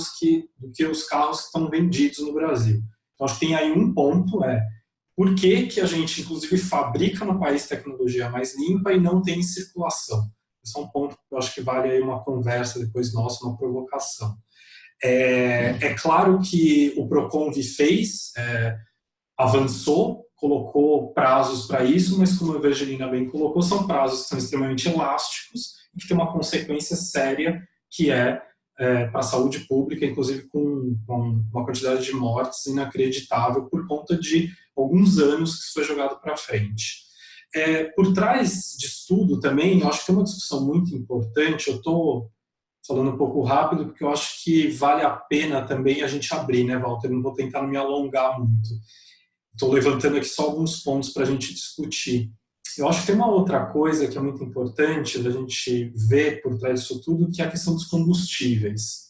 que os carros que estão vendidos no Brasil. Então, acho que tem aí um ponto, por que a gente, inclusive, fabrica no país tecnologia mais limpa e não tem circulação? Esse é um ponto que eu acho que vale aí uma conversa depois nossa, uma provocação. É claro que o PROCONVE avançou, colocou prazos para isso, mas como a Evangelina bem colocou, são prazos que são extremamente elásticos e que tem uma consequência séria, que para a saúde pública, inclusive com uma quantidade de mortes inacreditável por conta de alguns anos que isso foi jogado para frente. Por trás disso tudo também, eu acho que tem uma discussão muito importante. Eu estou falando um pouco rápido, porque eu acho que vale a pena também a gente abrir, né, Walter? Não vou tentar me alongar muito. Estou levantando aqui só alguns pontos para a gente discutir. Eu acho que tem uma outra coisa que é muito importante da gente ver por trás disso tudo, que é a questão dos combustíveis.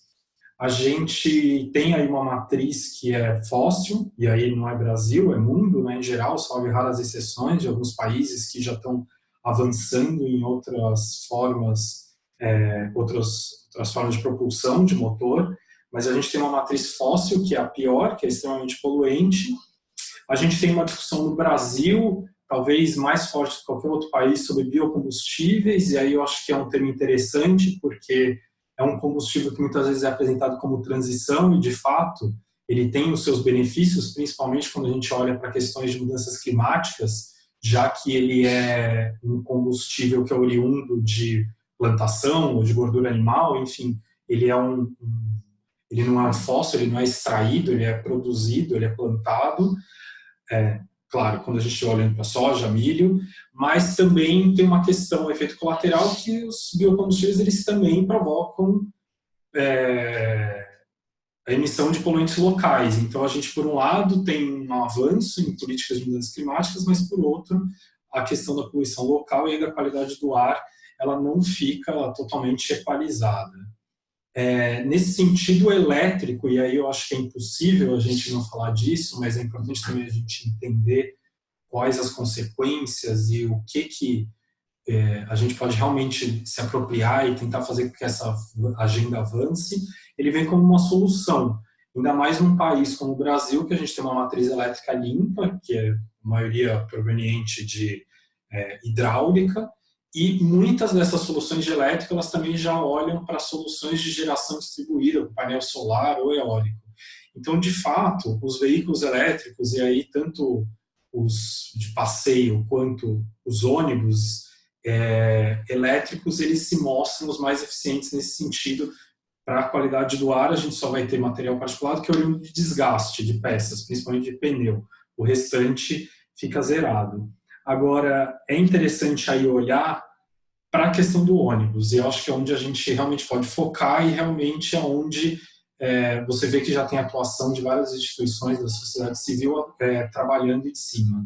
A gente tem aí uma matriz que é fóssil, e aí não é Brasil, é mundo, né, em geral, salvo raras exceções de alguns países que já estão avançando em outras formas, outras formas de propulsão de motor, mas a gente tem uma matriz fóssil, que é a pior, que é extremamente poluente. A gente tem uma discussão no Brasil, talvez mais forte que qualquer outro país, sobre biocombustíveis, e aí eu acho que é um tema interessante, porque é um combustível que muitas vezes é apresentado como transição, e de fato ele tem os seus benefícios, principalmente quando a gente olha para questões de mudanças climáticas, já que ele é um combustível que é oriundo de plantação ou de gordura animal, enfim, ele não é um fóssil, ele não é extraído, ele é produzido, ele é plantado. Claro, quando a gente olha para soja, milho, mas também tem uma questão, um efeito colateral, que os biocombustíveis eles também provocam a emissão de poluentes locais. Então, a gente, por um lado, tem um avanço em políticas de mudanças climáticas, mas, por outro, a questão da poluição local e da qualidade do ar, ela não fica totalmente equalizada. Nesse sentido elétrico, e aí eu acho que é impossível a gente não falar disso, mas é importante também a gente entender quais as consequências e o que a gente pode realmente se apropriar e tentar fazer com que essa agenda avance. Ele vem como uma solução, ainda mais num país como o Brasil, que a gente tem uma matriz elétrica limpa, que é a maioria proveniente de hidráulica, e muitas dessas soluções de elétrica, elas também já olham para soluções de geração distribuída, com painel solar ou eólico. Então, de fato, os veículos elétricos, e aí tanto os de passeio quanto os ônibus elétricos, eles se mostram os mais eficientes nesse sentido. Para a qualidade do ar, a gente só vai ter material particulado que é oriundo de desgaste de peças, principalmente de pneu. O restante fica zerado. Agora, é interessante aí olhar para a questão do ônibus, e eu acho que é onde a gente realmente pode focar e realmente é onde você vê que já tem atuação de várias instituições da sociedade civil trabalhando em cima,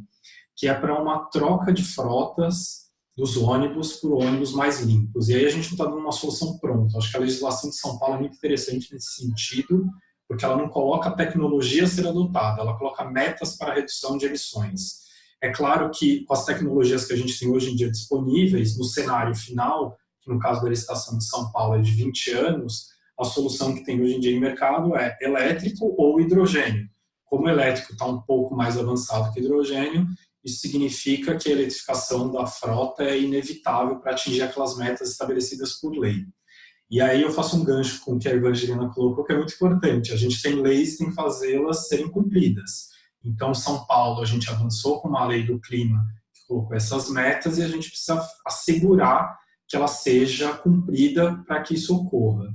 que é para uma troca de frotas dos ônibus por ônibus mais limpos. E aí a gente não está dando uma solução pronta. Acho que a legislação de São Paulo é muito interessante nesse sentido, porque ela não coloca a tecnologia a ser adotada, ela coloca metas para a redução de emissões. É claro que com as tecnologias que a gente tem hoje em dia disponíveis, no cenário final, que no caso da licitação de São Paulo é de 20 anos, a solução que tem hoje em dia em mercado é elétrico ou hidrogênio. Como o elétrico está um pouco mais avançado que o hidrogênio, isso significa que a eletrificação da frota é inevitável para atingir aquelas metas estabelecidas por lei. E aí eu faço um gancho com o que a Evangelina colocou, que é muito importante. A gente tem leis e tem que fazê-las serem cumpridas. Então, São Paulo, a gente avançou com uma lei do clima que colocou essas metas e a gente precisa assegurar que ela seja cumprida para que isso ocorra.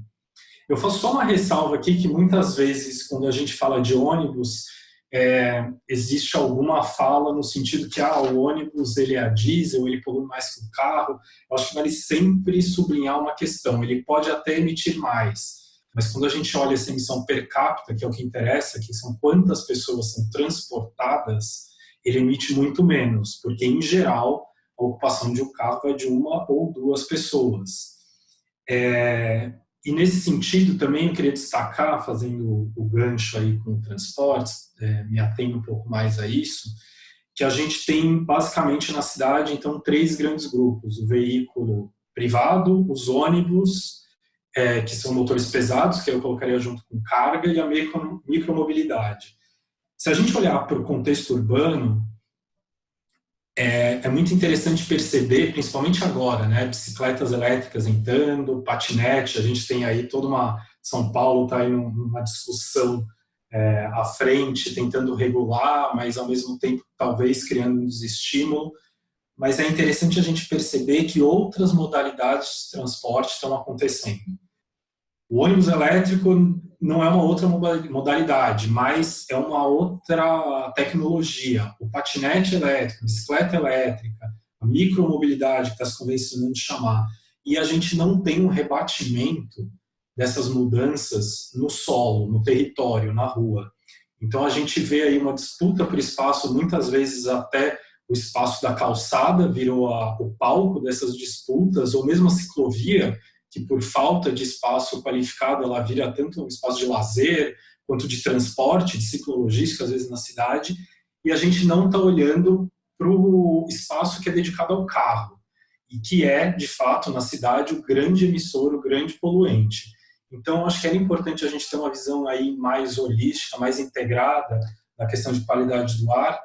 Eu faço só uma ressalva aqui que muitas vezes, quando a gente fala de ônibus, existe alguma fala no sentido que o ônibus ele é a diesel, ele polui mais que o carro. Eu acho que vale sempre sublinhar uma questão, ele pode até emitir mais, mas quando a gente olha essa emissão per capita, que é o que interessa, que são quantas pessoas são transportadas, ele emite muito menos, porque em geral a ocupação de um carro é de uma ou duas pessoas. E nesse sentido também eu queria destacar, fazendo o gancho aí com o transporte, me atendo um pouco mais a isso, que a gente tem basicamente na cidade, então, 3 grandes grupos: o veículo privado, os ônibus, que são motores pesados, que eu colocaria junto com carga, e a micromobilidade. Se a gente olhar para o contexto urbano, é muito interessante perceber, principalmente agora, né, bicicletas elétricas entrando, patinete, a gente tem aí toda uma... São Paulo está aí numa discussão à frente, tentando regular, mas ao mesmo tempo talvez criando um desestímulo. Mas é interessante a gente perceber que outras modalidades de transporte estão acontecendo. O ônibus elétrico não é uma outra modalidade, mas é uma outra tecnologia. O patinete elétrico, a bicicleta elétrica, a micromobilidade, que está se convencionando de chamar. E a gente não tem um rebatimento dessas mudanças no solo, no território, na rua. Então a gente vê aí uma disputa por espaço, muitas vezes até o espaço da calçada virou o palco dessas disputas, ou mesmo a ciclovia, que por falta de espaço qualificado ela vira tanto um espaço de lazer, quanto de transporte, de ciclologística, às vezes na cidade, e a gente não está olhando para o espaço que é dedicado ao carro, e que é, de fato, na cidade, o grande emissor, o grande poluente. Então, acho que era importante a gente ter uma visão aí mais holística, mais integrada na questão de qualidade do ar,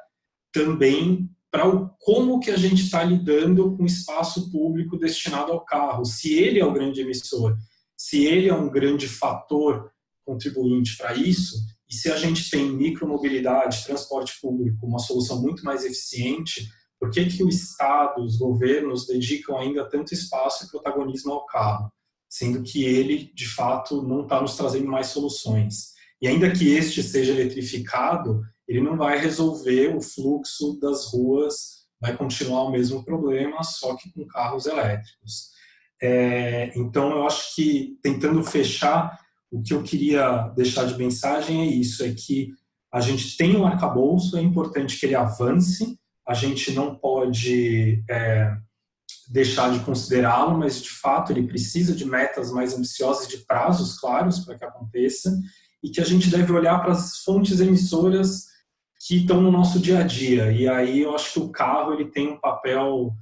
também para como que a gente está lidando com o espaço público destinado ao carro. Se ele é o grande emissor, se ele é um grande fator contribuinte para isso, e se a gente tem micromobilidade, transporte público, uma solução muito mais eficiente, por que o Estado, os governos dedicam ainda tanto espaço e protagonismo ao carro, sendo que ele, de fato, não está nos trazendo mais soluções? E ainda que este seja eletrificado, ele não vai resolver o fluxo das ruas, vai continuar o mesmo problema, só que com carros elétricos. Então, eu acho que, tentando fechar, o que eu queria deixar de mensagem é isso, é que a gente tem um arcabouço, é importante que ele avance, a gente não pode deixar de considerá-lo, mas, de fato, ele precisa de metas mais ambiciosas, de prazos claros para que aconteça, e que a gente deve olhar para as fontes emissoras que estão no nosso dia a dia. E aí eu acho que o carro ele tem um papel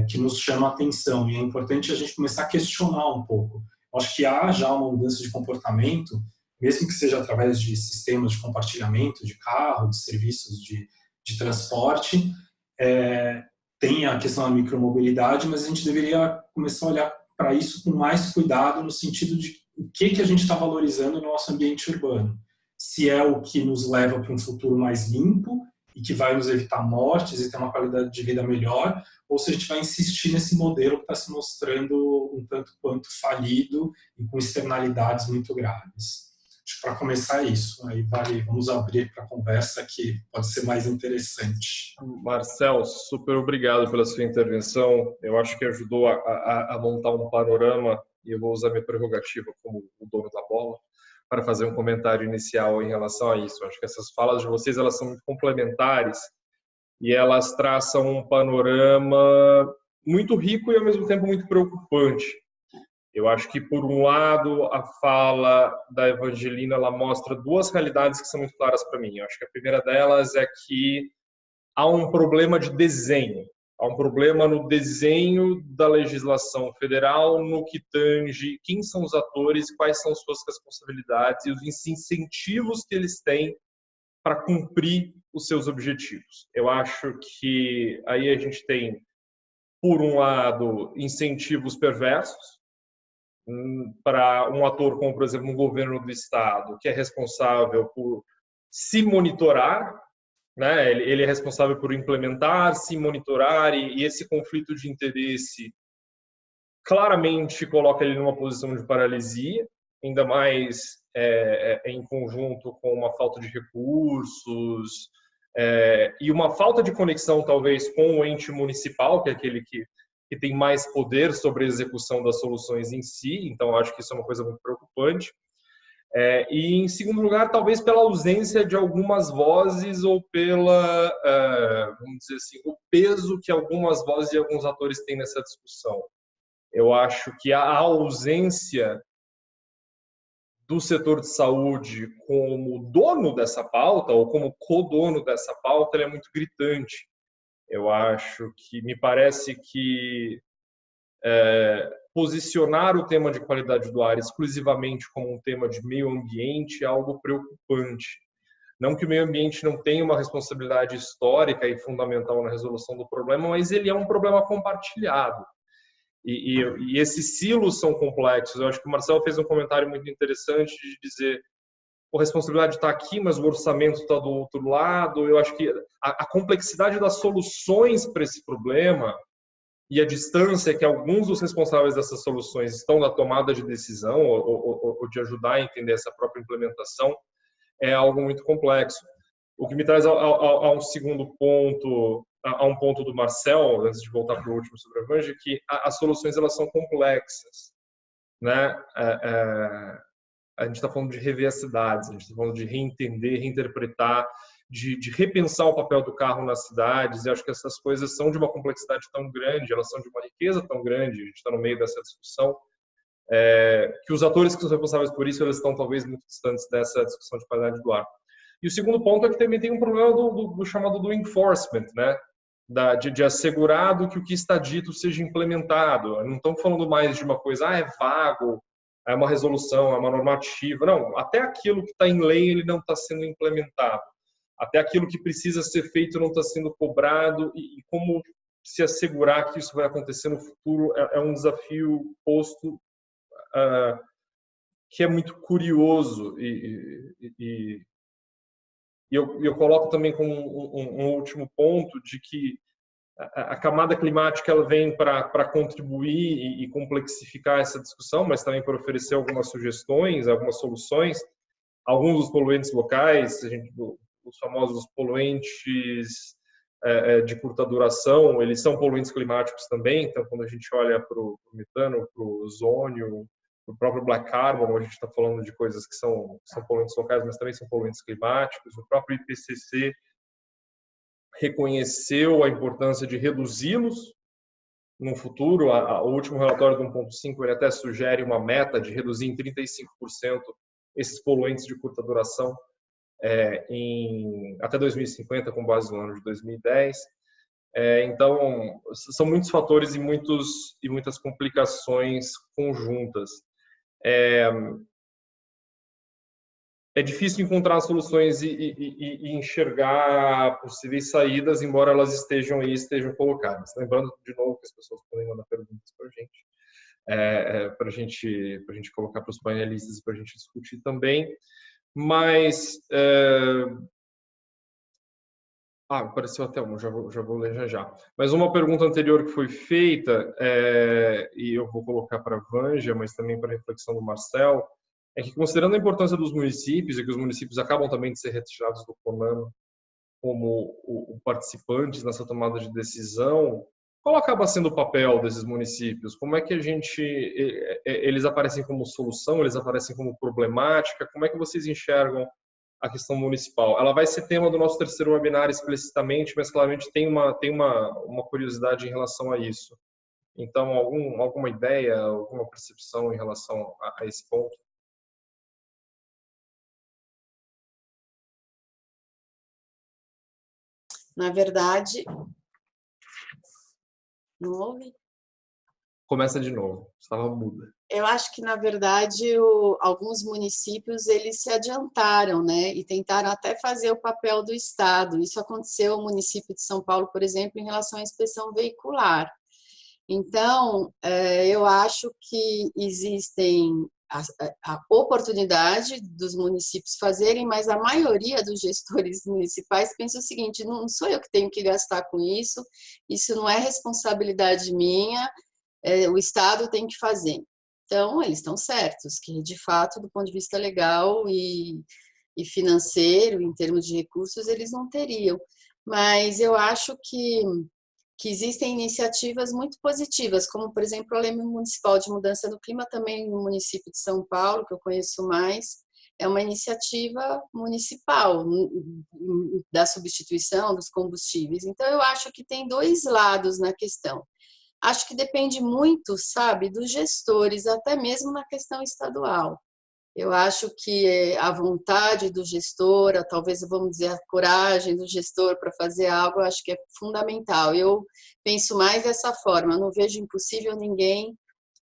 que nos chama a atenção, e é importante a gente começar a questionar um pouco. Eu acho que há já uma mudança de comportamento, mesmo que seja através de sistemas de compartilhamento de carro, de serviços de transporte, tem a questão da micromobilidade, mas a gente deveria começar a olhar para isso com mais cuidado, no sentido de o que a gente está valorizando no nosso ambiente urbano. Se é o que nos leva para um futuro mais limpo e que vai nos evitar mortes e ter uma qualidade de vida melhor, ou se a gente vai insistir nesse modelo que está se mostrando um tanto quanto falido e com externalidades muito graves. Acho que para começar é isso. Aí vamos abrir para a conversa que pode ser mais interessante. Marcel, super obrigado pela sua intervenção. Eu acho que ajudou a montar um panorama, e eu vou usar minha prerrogativa como o dono da bola para fazer um comentário inicial em relação a isso. Eu acho que essas falas de vocês elas são muito complementares e elas traçam um panorama muito rico e ao mesmo tempo muito preocupante. Eu acho que, por um lado, a fala da Evangelina ela mostra duas realidades que são muito claras para mim. Eu acho que a primeira delas é que há um problema de desenho. Há um problema no desenho da legislação federal, no que tange quem são os atores, quais são suas responsabilidades e os incentivos que eles têm para cumprir os seus objetivos. Eu acho que aí a gente tem, por um lado, incentivos perversos, para um ator como, por exemplo, um governo do estado, que é responsável por se monitorar, né? Ele é responsável por implementar, se monitorar, e esse conflito de interesse claramente coloca ele numa posição de paralisia, ainda mais em conjunto com uma falta de recursos e uma falta de conexão, talvez, com o ente municipal, que é aquele que tem mais poder sobre a execução das soluções em si. Então, acho que isso é uma coisa muito preocupante. E, em segundo lugar, talvez pela ausência de algumas vozes ou pela, vamos dizer assim, o peso que algumas vozes e alguns atores têm nessa discussão. Eu acho que a ausência do setor de saúde como dono dessa pauta ou como codono dessa pauta ela é muito gritante. Eu acho que, me parece que posicionar o tema de qualidade do ar exclusivamente como um tema de meio ambiente é algo preocupante. Não que o meio ambiente não tenha uma responsabilidade histórica e fundamental na resolução do problema, mas ele é um problema compartilhado. E esses silos são complexos. Eu acho que o Marcel fez um comentário muito interessante de dizer a responsabilidade está aqui, mas o orçamento está do outro lado. Eu acho que a complexidade das soluções para esse problema e a distância que alguns dos responsáveis dessas soluções estão na tomada de decisão ou de ajudar a entender essa própria implementação é algo muito complexo. O que me traz a um segundo ponto, a um ponto do Marcel, antes de voltar para o último sobre a Evangel, que as soluções elas são complexas. né? A gente está falando de rever as cidades, a gente está falando de reentender, reinterpretar, de repensar o papel do carro nas cidades, e acho que essas coisas são de uma complexidade tão grande, elas são de uma riqueza tão grande, a gente está no meio dessa discussão, que os atores que são responsáveis por isso, eles estão talvez muito distantes dessa discussão de qualidade do ar. E o segundo ponto é que também tem um problema do chamado do enforcement, né? De assegurado que o que está dito seja implementado. Não estamos falando mais de uma coisa, é vago, é uma resolução, é uma normativa. Não, até aquilo que está em lei ele não está sendo implementado. Até aquilo que precisa ser feito não está sendo cobrado. E como se assegurar que isso vai acontecer no futuro é um desafio posto que é muito curioso. E eu coloco também como um último ponto de que a camada climática ela vem para contribuir e complexificar essa discussão, mas também para oferecer algumas sugestões, algumas soluções. Alguns dos poluentes locais, os famosos poluentes de curta duração, eles são poluentes climáticos também. Então, quando a gente olha para o metano, para o ozônio, para o próprio black carbon, a gente está falando de coisas que são poluentes locais, mas também são poluentes climáticos. O próprio IPCC reconheceu a importância de reduzi-los no futuro. O último relatório do 1.5 ele até sugere uma meta de reduzir em 35% esses poluentes de curta duração até 2050, com base no ano de 2010. Então, são muitos fatores e muitas complicações conjuntas. É difícil encontrar soluções e enxergar possíveis saídas, embora elas estejam colocadas. Lembrando, de novo, que as pessoas podem mandar perguntas para a gente colocar para os painelistas e para a gente discutir também. Mas apareceu até uma, já vou ler já. Mas uma pergunta anterior que foi feita, e eu vou colocar para a Vanja, mas também para a reflexão do Marcel, é que, considerando a importância dos municípios, e que os municípios acabam também de ser retirados do CONAMA como participantes nessa tomada de decisão, qual acaba sendo o papel desses municípios? Como é que eles aparecem como solução, eles aparecem como problemática? Como é que vocês enxergam a questão municipal? Ela vai ser tema do nosso terceiro webinar explicitamente, mas claramente tem uma curiosidade em relação a isso. Então, alguma ideia, alguma percepção em relação a esse ponto? Na verdade, não ouve? Começa de novo, estava muda. Eu acho que, na verdade, alguns municípios eles se adiantaram, né, e tentaram até fazer o papel do Estado. Isso aconteceu no município de São Paulo, por exemplo, em relação à inspeção veicular. Então, eu acho que existem a oportunidade dos municípios fazerem, mas a maioria dos gestores municipais pensa o seguinte: não sou eu que tenho que gastar com isso não é responsabilidade minha, o Estado tem que fazer. Então, eles estão certos, que de fato, do ponto de vista legal e financeiro, em termos de recursos, eles não teriam. Mas eu acho que existem iniciativas muito positivas, como, por exemplo, a Lei Municipal de Mudança do Clima, também no município de São Paulo, que eu conheço mais, é uma iniciativa municipal da substituição dos combustíveis. Então, eu acho que tem dois lados na questão. Acho que depende muito, sabe, dos gestores, até mesmo na questão estadual. Eu acho que a vontade do gestor, talvez vamos dizer a coragem do gestor para fazer algo, eu acho que é fundamental. Eu penso mais dessa forma, eu não vejo impossível ninguém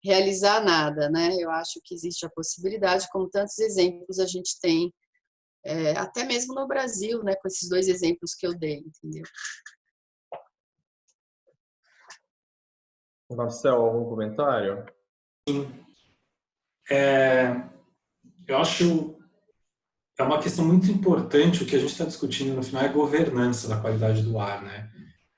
realizar nada, né? Eu acho que existe a possibilidade, como tantos exemplos a gente tem, até mesmo no Brasil, né? Com esses dois exemplos que eu dei, entendeu? Marcel, algum comentário? Sim. Eu acho é uma questão muito importante. O que a gente está discutindo no final é a governança da qualidade do ar, né?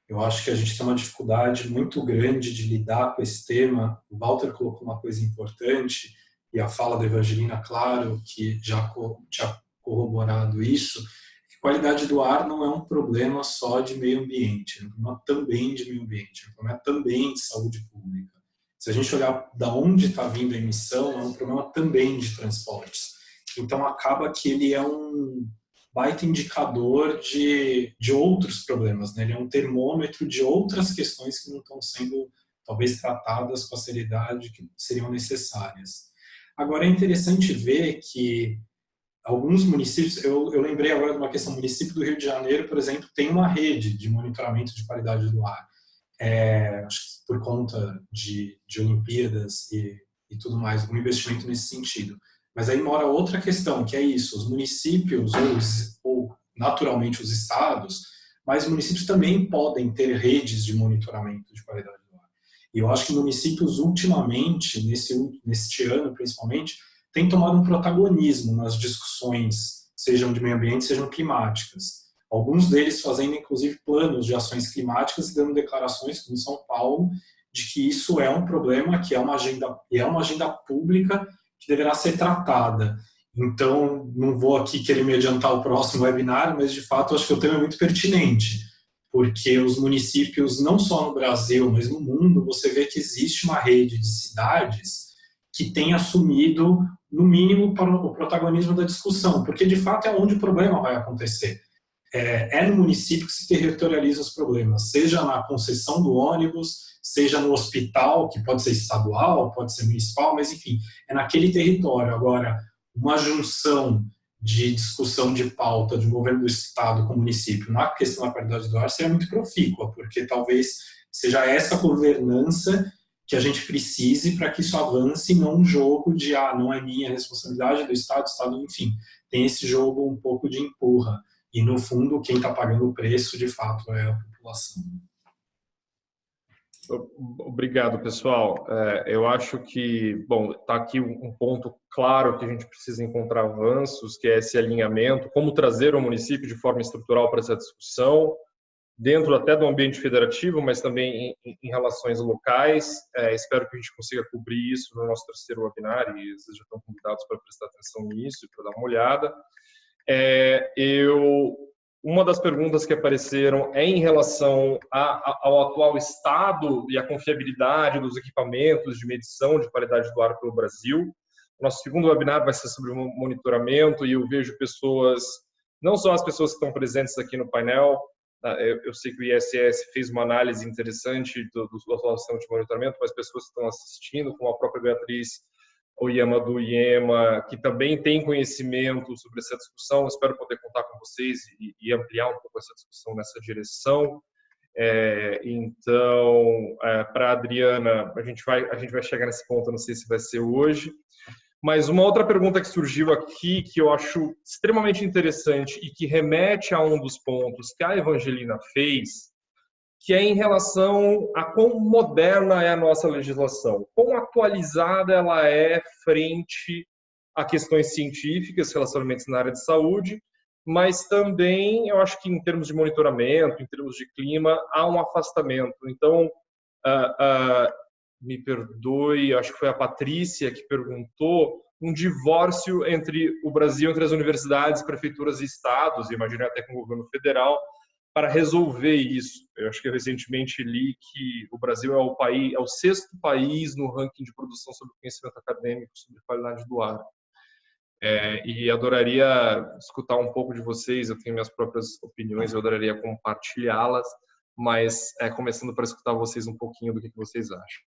Eu acho que a gente tem uma dificuldade muito grande de lidar com esse tema. O Walter colocou uma coisa importante, e a fala da Evangelina, claro, que já tinha corroborado isso, que qualidade do ar não é um problema só de meio ambiente, é um problema também de meio ambiente, é um problema também de saúde pública. Se a gente olhar da onde está vindo a emissão, é um problema também de transportes. Então, acaba que ele é um baita indicador de outros problemas, né? Ele é um termômetro de outras questões que não estão sendo, talvez, tratadas com a seriedade que seriam necessárias. Agora, é interessante ver que alguns municípios, eu lembrei agora de uma questão, o município do Rio de Janeiro, por exemplo, tem uma rede de monitoramento de qualidade do ar. Acho que por conta de Olimpíadas e tudo mais, um investimento nesse sentido. Mas aí mora outra questão, que é isso, os municípios, ou naturalmente os estados, mas os municípios também podem ter redes de monitoramento de qualidade do ar. E eu acho que municípios, ultimamente, neste ano principalmente, têm tomado um protagonismo nas discussões, sejam de meio ambiente, sejam climáticas. Alguns deles fazendo, inclusive, planos de ações climáticas e dando declarações, como São Paulo, de que isso é um problema, que é uma agenda pública que deverá ser tratada. Então, não vou aqui querer me adiantar o próximo webinar, mas, de fato, acho que o tema é muito pertinente, porque os municípios, não só no Brasil, mas no mundo, você vê que existe uma rede de cidades que tem assumido, no mínimo, o protagonismo da discussão, porque, de fato, é onde o problema vai acontecer. É no município que se territorializa os problemas, seja na concessão do ônibus, seja no hospital, que pode ser estadual, pode ser municipal, mas enfim, é naquele território. Agora, uma junção de discussão de pauta de um governo do estado com o município na questão da qualidade do ar seria muito profícua, porque talvez seja essa governança que a gente precise para que isso avance, não um jogo de, não é minha responsabilidade, do estado, enfim, tem esse jogo um pouco de empurra. E, no fundo, quem está pagando o preço, de fato, é a população. Obrigado, pessoal. Eu acho que, bom, está aqui um ponto claro que a gente precisa encontrar avanços, que é esse alinhamento, como trazer o município de forma estrutural para essa discussão, dentro até do ambiente federativo, mas também em relações locais. Espero que a gente consiga cobrir isso no nosso terceiro webinar, e vocês já estão convidados para prestar atenção nisso e para dar uma olhada. Uma das perguntas que apareceram é em relação ao atual estado e a confiabilidade dos equipamentos de medição de qualidade do ar pelo Brasil. O nosso segundo webinar vai ser sobre monitoramento, e eu vejo pessoas, não só as pessoas que estão presentes aqui no painel, eu sei que o ISS fez uma análise interessante do atual sistema de monitoramento, mas pessoas que estão assistindo, como a própria Beatriz Oyama do IEMA, que também tem conhecimento sobre essa discussão. Espero poder contar com vocês e ampliar um pouco essa discussão nessa direção. Então, para a Adriana, a gente vai chegar nesse ponto, não sei se vai ser hoje. Mas uma outra pergunta que surgiu aqui, que eu acho extremamente interessante e que remete a um dos pontos que a Evangelina fez, que é em relação a quão moderna é a nossa legislação, quão atualizada ela é frente a questões científicas, relacionamentos na área de saúde, mas também, eu acho que em termos de monitoramento, em termos de clima, há um afastamento. Então, me perdoe, acho que foi a Patrícia que perguntou, um divórcio entre o Brasil, entre as universidades, prefeituras e estados, e imagino até com o governo federal, para resolver isso. Eu acho que eu recentemente li que o Brasil é o sexto país no ranking de produção sobre conhecimento acadêmico sobre qualidade do ar. E adoraria escutar um pouco de vocês, eu tenho minhas próprias opiniões, eu adoraria compartilhá-las, mas começando para escutar vocês um pouquinho do que vocês acham.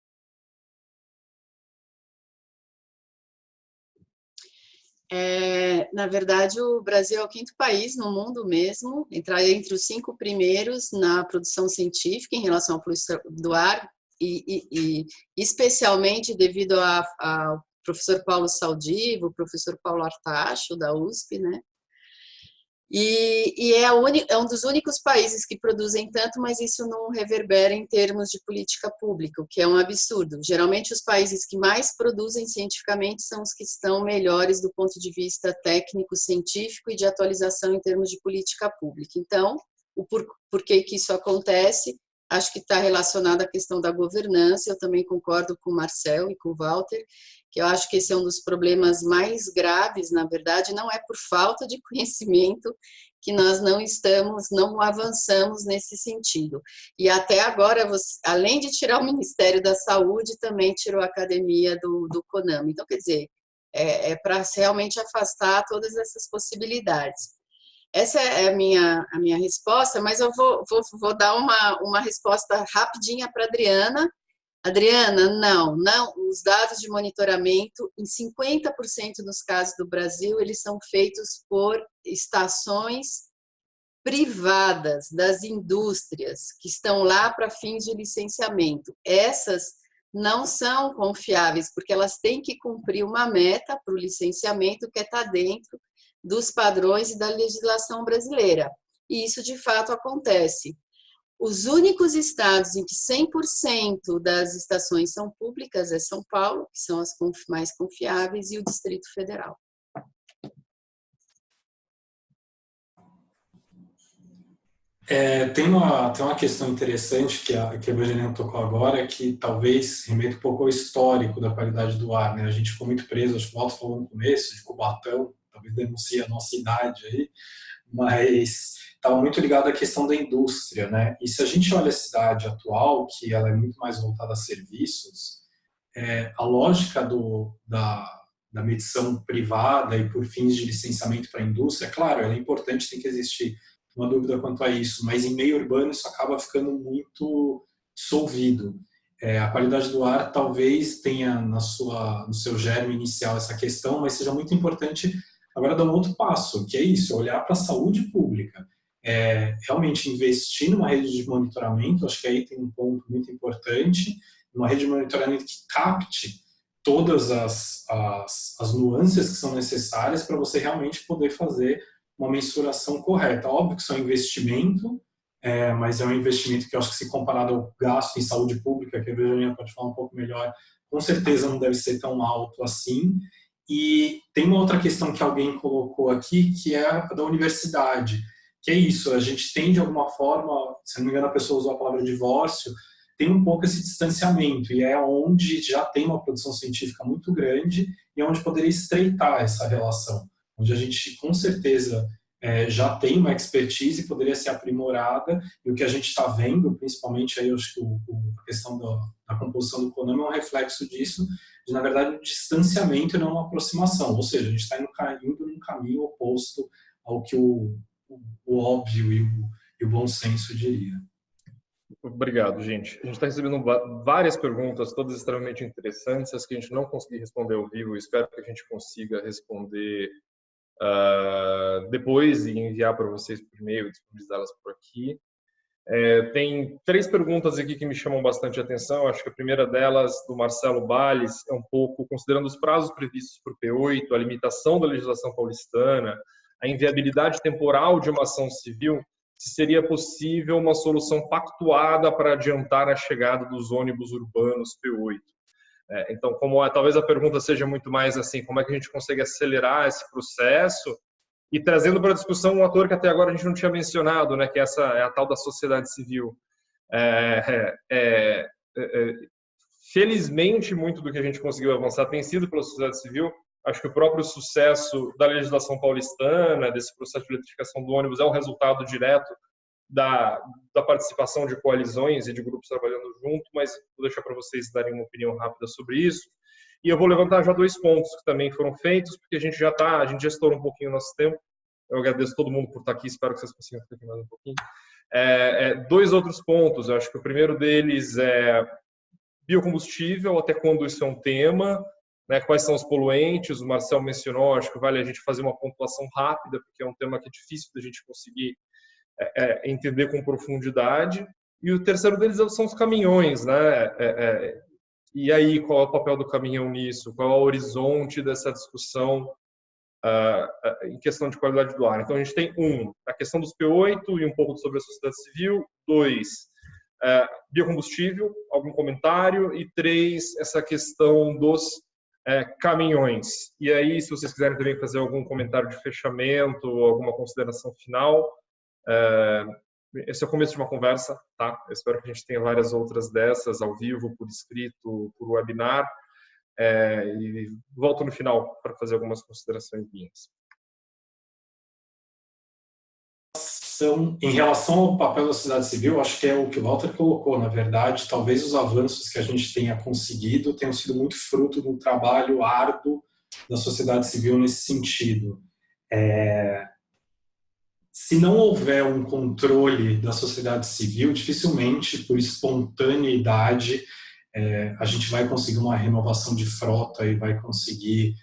Na verdade, o Brasil é o quinto país no mundo mesmo, entrar entre os 5 primeiros na produção científica em relação à poluição do ar, e especialmente devido ao professor Paulo Saldivo, o professor Paulo Artacho, da USP, né? E é um dos únicos países que produzem tanto, mas isso não reverbera em termos de política pública, o que é um absurdo. Geralmente, os países que mais produzem cientificamente são os que estão melhores do ponto de vista técnico, científico e de atualização em termos de política pública. Então, o porquê que isso acontece, acho que está relacionado à questão da governança. Eu também concordo com o Marcel e com o Walter, que eu acho que esse é um dos problemas mais graves, na verdade, não é por falta de conhecimento que nós não avançamos nesse sentido. E até agora, além de tirar o Ministério da Saúde, também tirou a academia do CONAMA. Então, quer dizer, é para realmente afastar todas essas possibilidades. Essa é a minha resposta, mas eu vou dar uma resposta rapidinha para a Adriana. Adriana, não, os dados de monitoramento, em 50% dos casos do Brasil, eles são feitos por estações privadas das indústrias, que estão lá para fins de licenciamento. Essas não são confiáveis, porque elas têm que cumprir uma meta para o licenciamento que está dentro dos padrões e da legislação brasileira. E isso, de fato, acontece. Os únicos estados em que 100% das estações são públicas é São Paulo, que são as mais confiáveis, e o Distrito Federal. Tem uma questão interessante que a Evangelina tocou agora, que talvez remeta um pouco ao histórico da qualidade do ar, né? A gente ficou muito preso, acho que o Walter falou no começo, de Cubatão, talvez denuncie a nossa idade aí, mas estava muito ligado à questão da indústria, né? E se a gente olha a cidade atual, que ela é muito mais voltada a serviços, a lógica da medição privada e por fins de licenciamento para a indústria, claro, ela é importante, tem que existir uma dúvida quanto a isso, mas em meio urbano isso acaba ficando muito dissolvido. A qualidade do ar talvez tenha no seu germe inicial essa questão, mas seja muito importante agora dar um outro passo, que é isso, olhar para a saúde pública. Realmente investir numa rede de monitoramento, acho que aí tem um ponto muito importante, uma rede de monitoramento que capte todas as nuances que são necessárias para você realmente poder fazer uma mensuração correta. Óbvio que isso é um investimento, mas é um investimento que eu acho que, se comparado ao gasto em saúde pública, que a Virginia pode falar um pouco melhor, com certeza não deve ser tão alto assim. E tem uma outra questão que alguém colocou aqui, que é a da universidade, que é isso, a gente tem de alguma forma, se não me engano a pessoa usou a palavra divórcio, tem um pouco esse distanciamento, e é onde já tem uma produção científica muito grande e é onde poderia estreitar essa relação, onde a gente com certeza já tem uma expertise e poderia ser aprimorada, e o que a gente está vendo, principalmente aí, eu acho que a questão da composição do CONAMA é um reflexo disso, de, na verdade, um distanciamento e não uma aproximação, ou seja, a gente está indo num caminho oposto ao que o óbvio e o bom senso diria. Obrigado, gente. A gente está recebendo várias perguntas, todas extremamente interessantes, as que a gente não conseguiu responder ao vivo. Espero que a gente consiga responder depois e enviar para vocês por e-mail, disponibilizá-las por aqui. Tem 3 perguntas aqui que me chamam bastante atenção. Acho que a primeira delas, do Marcelo Balles, é um pouco considerando os prazos previstos por P8, a limitação da legislação paulistana, a inviabilidade temporal de uma ação civil, se seria possível uma solução pactuada para adiantar a chegada dos ônibus urbanos P8. Então, talvez a pergunta seja muito mais assim, como é que a gente consegue acelerar esse processo? E trazendo para a discussão um ator que até agora a gente não tinha mencionado, né, que essa é a tal da sociedade civil. Felizmente, muito do que a gente conseguiu avançar tem sido pela sociedade civil. Acho que o próprio sucesso da legislação paulistana, desse processo de eletrificação do ônibus, é um resultado direto da participação de coalizões e de grupos trabalhando junto, mas vou deixar para vocês darem uma opinião rápida sobre isso. E eu vou levantar já 2 pontos que também foram feitos, porque a gente já estourou um pouquinho o nosso tempo. Eu agradeço todo mundo por estar aqui, espero que vocês consigam ficar aqui mais um pouquinho. 2 outros pontos, eu acho que o primeiro deles é biocombustível, até quando isso é um tema, né? Quais são os poluentes, o Marcel mencionou, acho que vale a gente fazer uma pontuação rápida, porque é um tema que é difícil da gente conseguir entender com profundidade. E o terceiro deles são os caminhões, né? E aí, qual é o papel do caminhão nisso? Qual é o horizonte dessa discussão em questão de qualidade do ar? Então, a gente tem a questão dos P8 e um pouco sobre a sociedade civil. 2, biocombustível, algum comentário? E 3, essa questão dos caminhões. E aí, se vocês quiserem também fazer algum comentário de fechamento, alguma consideração final, esse é o começo de uma conversa, tá? Eu espero que a gente tenha várias outras dessas, ao vivo, por escrito, por webinar, e volto no final para fazer algumas considerações minhas. em relação ao papel da sociedade civil, acho que é o que o Walter colocou, na verdade, talvez os avanços que a gente tenha conseguido tenham sido muito fruto do trabalho árduo da sociedade civil nesse sentido. Se não houver um controle da sociedade civil, dificilmente, por espontaneidade, a gente vai conseguir uma renovação de frota e vai conseguir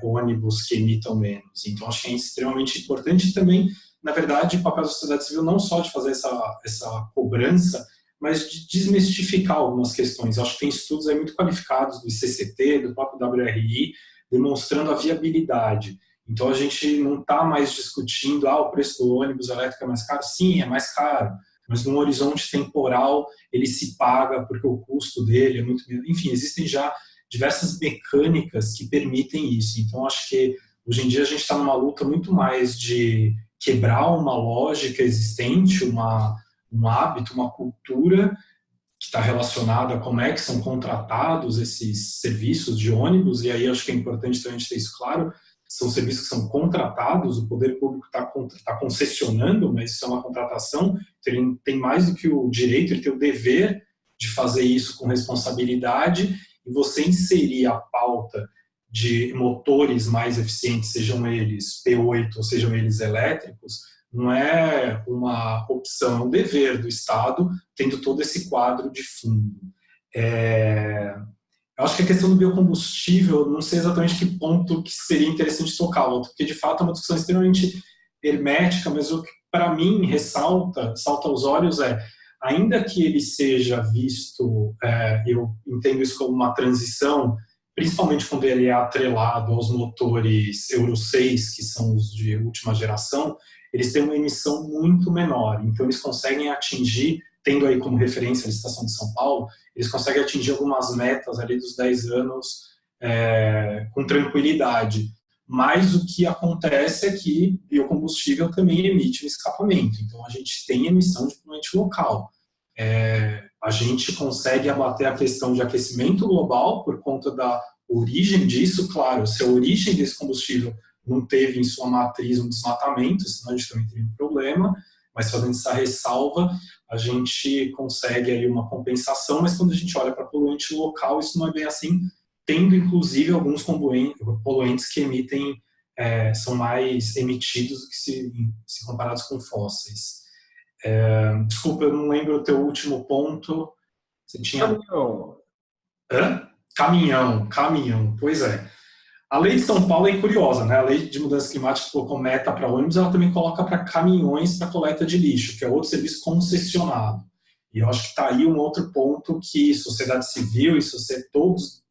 ônibus que emitam menos. Então, acho que é extremamente importante também, na verdade, o papel da sociedade civil não só de fazer essa cobrança, mas de desmistificar algumas questões. Acho que tem estudos aí muito qualificados do ICCT, do próprio WRI, demonstrando a viabilidade. Então, a gente não está mais discutindo o preço do ônibus elétrico é mais caro. Sim, é mais caro, mas num horizonte temporal ele se paga porque o custo dele é muito menor. Enfim, existem já diversas mecânicas que permitem isso. Então, acho que hoje em dia a gente está numa luta muito mais de quebrar uma lógica existente, um hábito, uma cultura que está relacionada a como é que são contratados esses serviços de ônibus, e aí acho que é importante também a gente ter isso claro, são serviços que são contratados, o poder público está concessionando, mas isso é uma contratação, então ele tem mais do que o direito, ele tem o dever de fazer isso com responsabilidade, e você inserir a pauta de motores mais eficientes, sejam eles P8 ou sejam eles elétricos, não é uma opção, é um dever do Estado, tendo todo esse quadro de fundo. Eu acho que a questão do biocombustível, não sei exatamente que ponto que seria interessante tocar, porque de fato é uma discussão extremamente hermética, mas o que para mim salta aos olhos ainda que ele seja visto, eu entendo isso como uma transição, principalmente quando ele é atrelado aos motores Euro 6, que são os de última geração, eles têm uma emissão muito menor, então eles conseguem atingir, tendo aí como referência a licitação de São Paulo, eles conseguem atingir algumas metas ali dos 10 anos com tranquilidade. Mas o que acontece é que biocombustível também emite um escapamento, então a gente tem emissão de poluente local. A gente consegue abater a questão de aquecimento global por conta da origem disso, claro, se a origem desse combustível não teve em sua matriz um desmatamento, senão a gente também teria um problema, mas fazendo essa ressalva, a gente consegue aí uma compensação, mas quando a gente olha para poluente local, isso não é bem assim, tendo inclusive alguns poluentes que emitem, são mais emitidos do que se comparados com fósseis. Desculpa, eu não lembro o teu último ponto. Você tinha... Caminhão, pois é. A lei de São Paulo é curiosa, né? A lei de mudança climática colocou meta para ônibus, ela também coloca para caminhões para coleta de lixo, que é outro serviço concessionado. E eu acho que está aí um outro ponto que sociedade civil e todos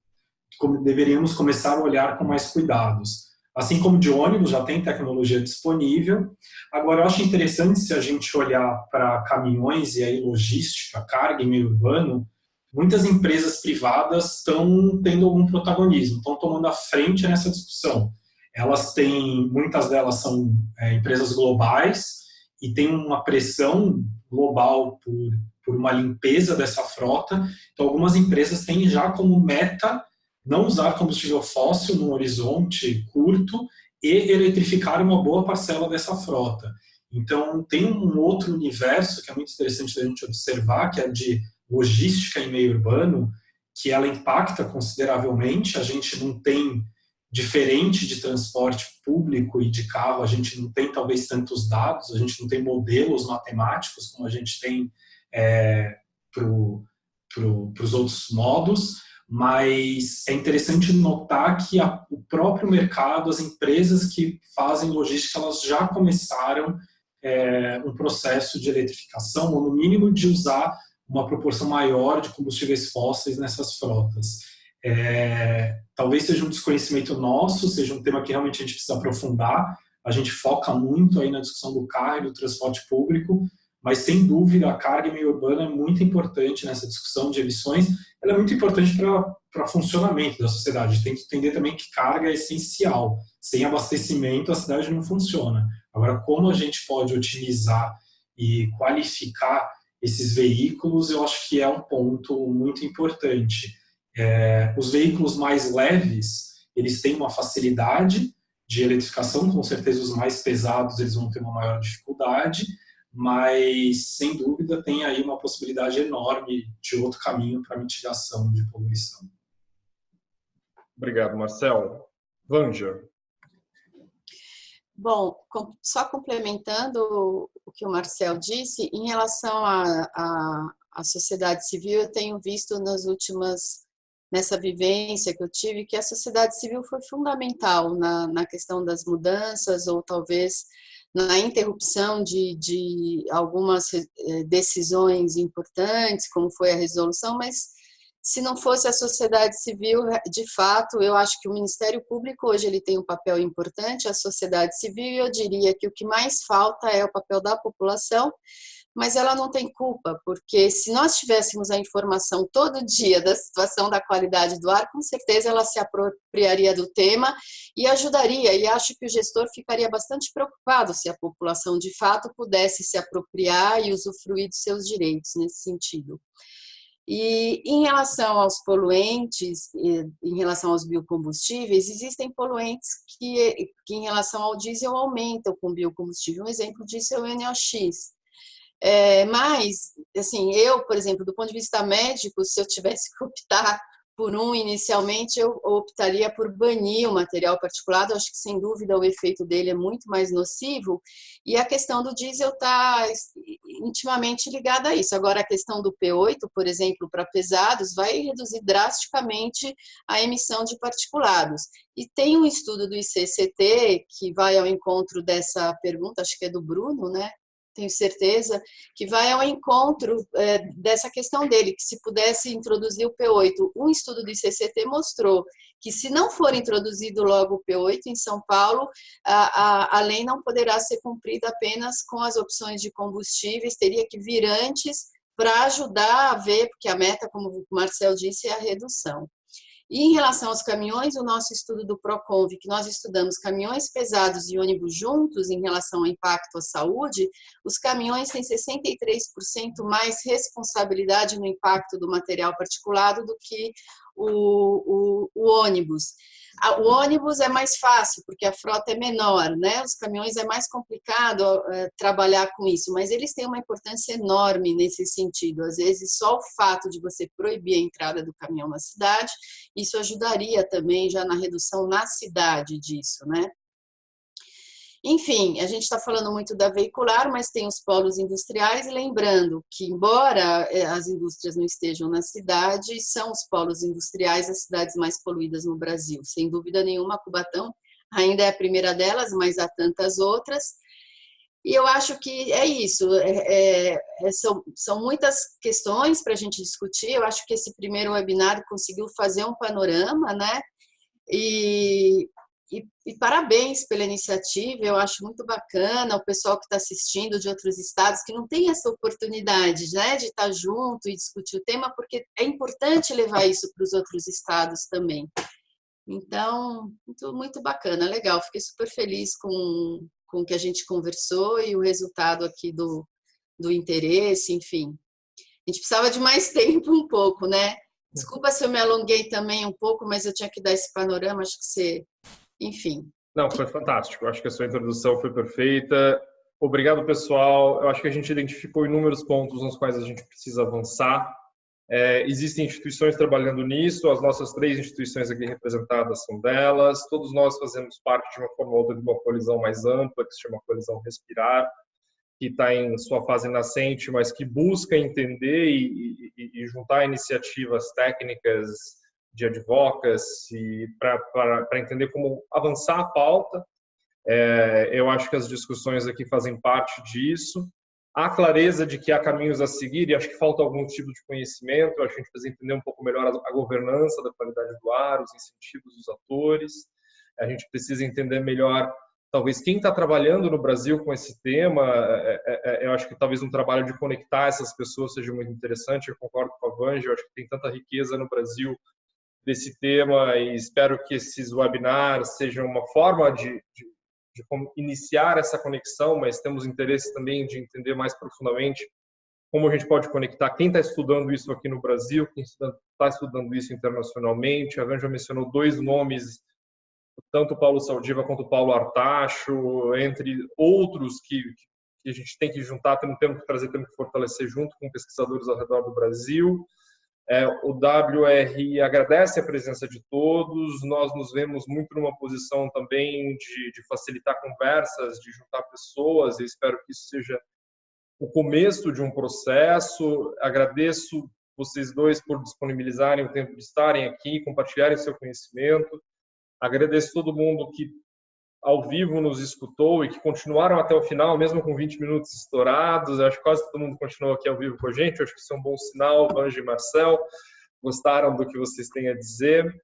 deveríamos começar a olhar com mais cuidados. Assim como de ônibus já tem tecnologia disponível. Agora, eu acho interessante se a gente olhar para caminhões e aí logística, carga em meio urbano, muitas empresas privadas estão tendo algum protagonismo, estão tomando a frente nessa discussão. Muitas delas são empresas globais e tem uma pressão global por uma limpeza dessa frota. Então, algumas empresas têm já como meta não usar combustível fóssil num horizonte curto e eletrificar uma boa parcela dessa frota. Então, tem um outro universo que é muito interessante da gente observar, que é de logística em meio urbano, que ela impacta consideravelmente. A gente não tem, diferente de transporte público e de carro, a gente não tem talvez tantos dados, a gente não tem modelos matemáticos como a gente tem para os outros modos, mas é interessante notar que o próprio mercado, as empresas que fazem logística, elas já começaram um processo de eletrificação, ou no mínimo de usar uma proporção maior de combustíveis fósseis nessas frotas. Talvez seja um desconhecimento nosso, seja um tema que realmente a gente precisa aprofundar. A gente foca muito aí na discussão do carro e do transporte público, mas sem dúvida a carga em meio urbano é muito importante nessa discussão de emissões. Ela é muito importante para o funcionamento da sociedade. Tem que entender também que carga é essencial. Sem abastecimento a cidade não funciona. Agora, como a gente pode otimizar e qualificar esses veículos, eu acho que é um ponto muito importante. Os veículos mais leves, eles têm uma facilidade de eletrificação, com certeza os mais pesados eles vão ter uma maior dificuldade, mas, sem dúvida, tem aí uma possibilidade enorme de outro caminho para mitigação de poluição. Obrigado, Marcel. Vanja. Bom, só complementando o que o Marcel disse, em relação à sociedade civil, eu tenho visto nessa vivência que eu tive, que a sociedade civil foi fundamental na questão das mudanças, ou talvez na interrupção de algumas decisões importantes, como foi a resolução, mas se não fosse a sociedade civil, de fato, eu acho que o Ministério Público hoje ele tem um papel importante, a sociedade civil, e eu diria que o que mais falta é o papel da população, mas ela não tem culpa, porque se nós tivéssemos a informação todo dia da situação da qualidade do ar, com certeza ela se apropriaria do tema e ajudaria, e acho que o gestor ficaria bastante preocupado se a população, de fato, pudesse se apropriar e usufruir dos seus direitos nesse sentido. E em relação aos poluentes, em relação aos biocombustíveis, existem poluentes que em relação ao diesel aumentam com biocombustível. Um exemplo disso é o NOx. Mas, assim, eu, por exemplo, do ponto de vista médico, se eu tivesse que optar por inicialmente eu optaria por banir o material particulado. Eu acho que, sem dúvida, o efeito dele é muito mais nocivo, e a questão do diesel está intimamente ligada a isso. Agora, a questão do P8, por exemplo, para pesados, vai reduzir drasticamente a emissão de particulados. E tem um estudo do ICCT que vai ao encontro dessa pergunta, acho que é do Bruno, né? Tenho certeza, que vai ao encontro dessa questão dele, que se pudesse introduzir o P8. Um estudo do ICCT mostrou que, se não for introduzido logo o P8 em São Paulo, a lei não poderá ser cumprida apenas com as opções de combustíveis, teria que vir antes para ajudar a ver, porque a meta, como o Marcel disse, é a redução. E em relação aos caminhões, o nosso estudo do PROCONV, que nós estudamos caminhões pesados e ônibus juntos em relação ao impacto à saúde, os caminhões têm 63% mais responsabilidade no impacto do material particulado do que o ônibus. O ônibus é mais fácil, porque a frota é menor, né? Os caminhões é mais complicado trabalhar com isso, mas eles têm uma importância enorme nesse sentido. Às vezes, só o fato de você proibir a entrada do caminhão na cidade, isso ajudaria também já na redução na cidade disso, né? Enfim, a gente está falando muito da veicular, mas tem os polos industriais, e lembrando que, embora as indústrias não estejam na cidade, são os polos industriais as cidades mais poluídas no Brasil. Sem dúvida nenhuma, Cubatão ainda é a primeira delas, mas há tantas outras. E eu acho que é isso, são muitas questões para a gente discutir. Eu acho que esse primeiro webinar conseguiu fazer um panorama, né? E parabéns pela iniciativa, eu acho muito bacana o pessoal que está assistindo de outros estados, que não tem essa oportunidade, né, de estar junto e discutir o tema, porque é importante levar isso para os outros estados também. Então, muito bacana, legal, fiquei super feliz com o que a gente conversou e o resultado aqui do interesse, enfim. A gente precisava de mais tempo um pouco, né? Desculpa se eu me alonguei também um pouco, mas eu tinha que dar esse panorama, acho que você... Enfim. Não, foi fantástico. Acho que a sua introdução foi perfeita. Obrigado, pessoal. Eu acho que a gente identificou inúmeros pontos nos quais a gente precisa avançar. Existem instituições trabalhando nisso, as nossas 3 instituições aqui representadas são delas. Todos nós fazemos parte, de uma forma ou outra, de uma coalizão mais ampla, que se chama Coalizão Respirar, que está em sua fase nascente, mas que busca entender e juntar iniciativas técnicas de advocacy para entender como avançar a pauta. Eu acho que as discussões aqui fazem parte disso. Há clareza de que há caminhos a seguir, e acho que falta algum tipo de conhecimento. Eu acho que a gente precisa entender um pouco melhor a governança da qualidade do ar, os incentivos dos atores. A gente precisa entender melhor, talvez, quem está trabalhando no Brasil com esse tema. Eu acho que talvez um trabalho de conectar essas pessoas seja muito interessante. Eu concordo com a Vanja, eu acho que tem tanta riqueza no Brasil desse tema, e espero que esses webinars sejam uma forma de iniciar essa conexão, mas temos interesse também de entender mais profundamente como a gente pode conectar quem está estudando isso aqui no Brasil, quem está estudando isso internacionalmente. A Vanja mencionou 2 nomes, tanto o Paulo Saldiva quanto o Paulo Artacho, entre outros que que a gente tem que juntar, temos que trazer, temos que fortalecer junto com pesquisadores ao redor do Brasil. O WRI agradece a presença de todos, nós nos vemos muito numa posição também de facilitar conversas, de juntar pessoas, e espero que isso seja o começo de um processo. Agradeço vocês dois por disponibilizarem o tempo de estarem aqui, compartilharem seu conhecimento. Agradeço todo mundo que ao vivo nos escutou e que continuaram até o final, mesmo com 20 minutos estourados. Eu acho que quase todo mundo continuou aqui ao vivo com a gente. Eu acho que isso é um bom sinal. Vange e Marcel gostaram do que vocês têm a dizer.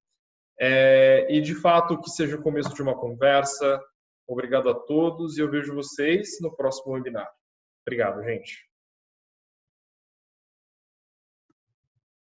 E, de fato, que seja o começo de uma conversa. Obrigado a todos e eu vejo vocês no próximo webinar. Obrigado, gente.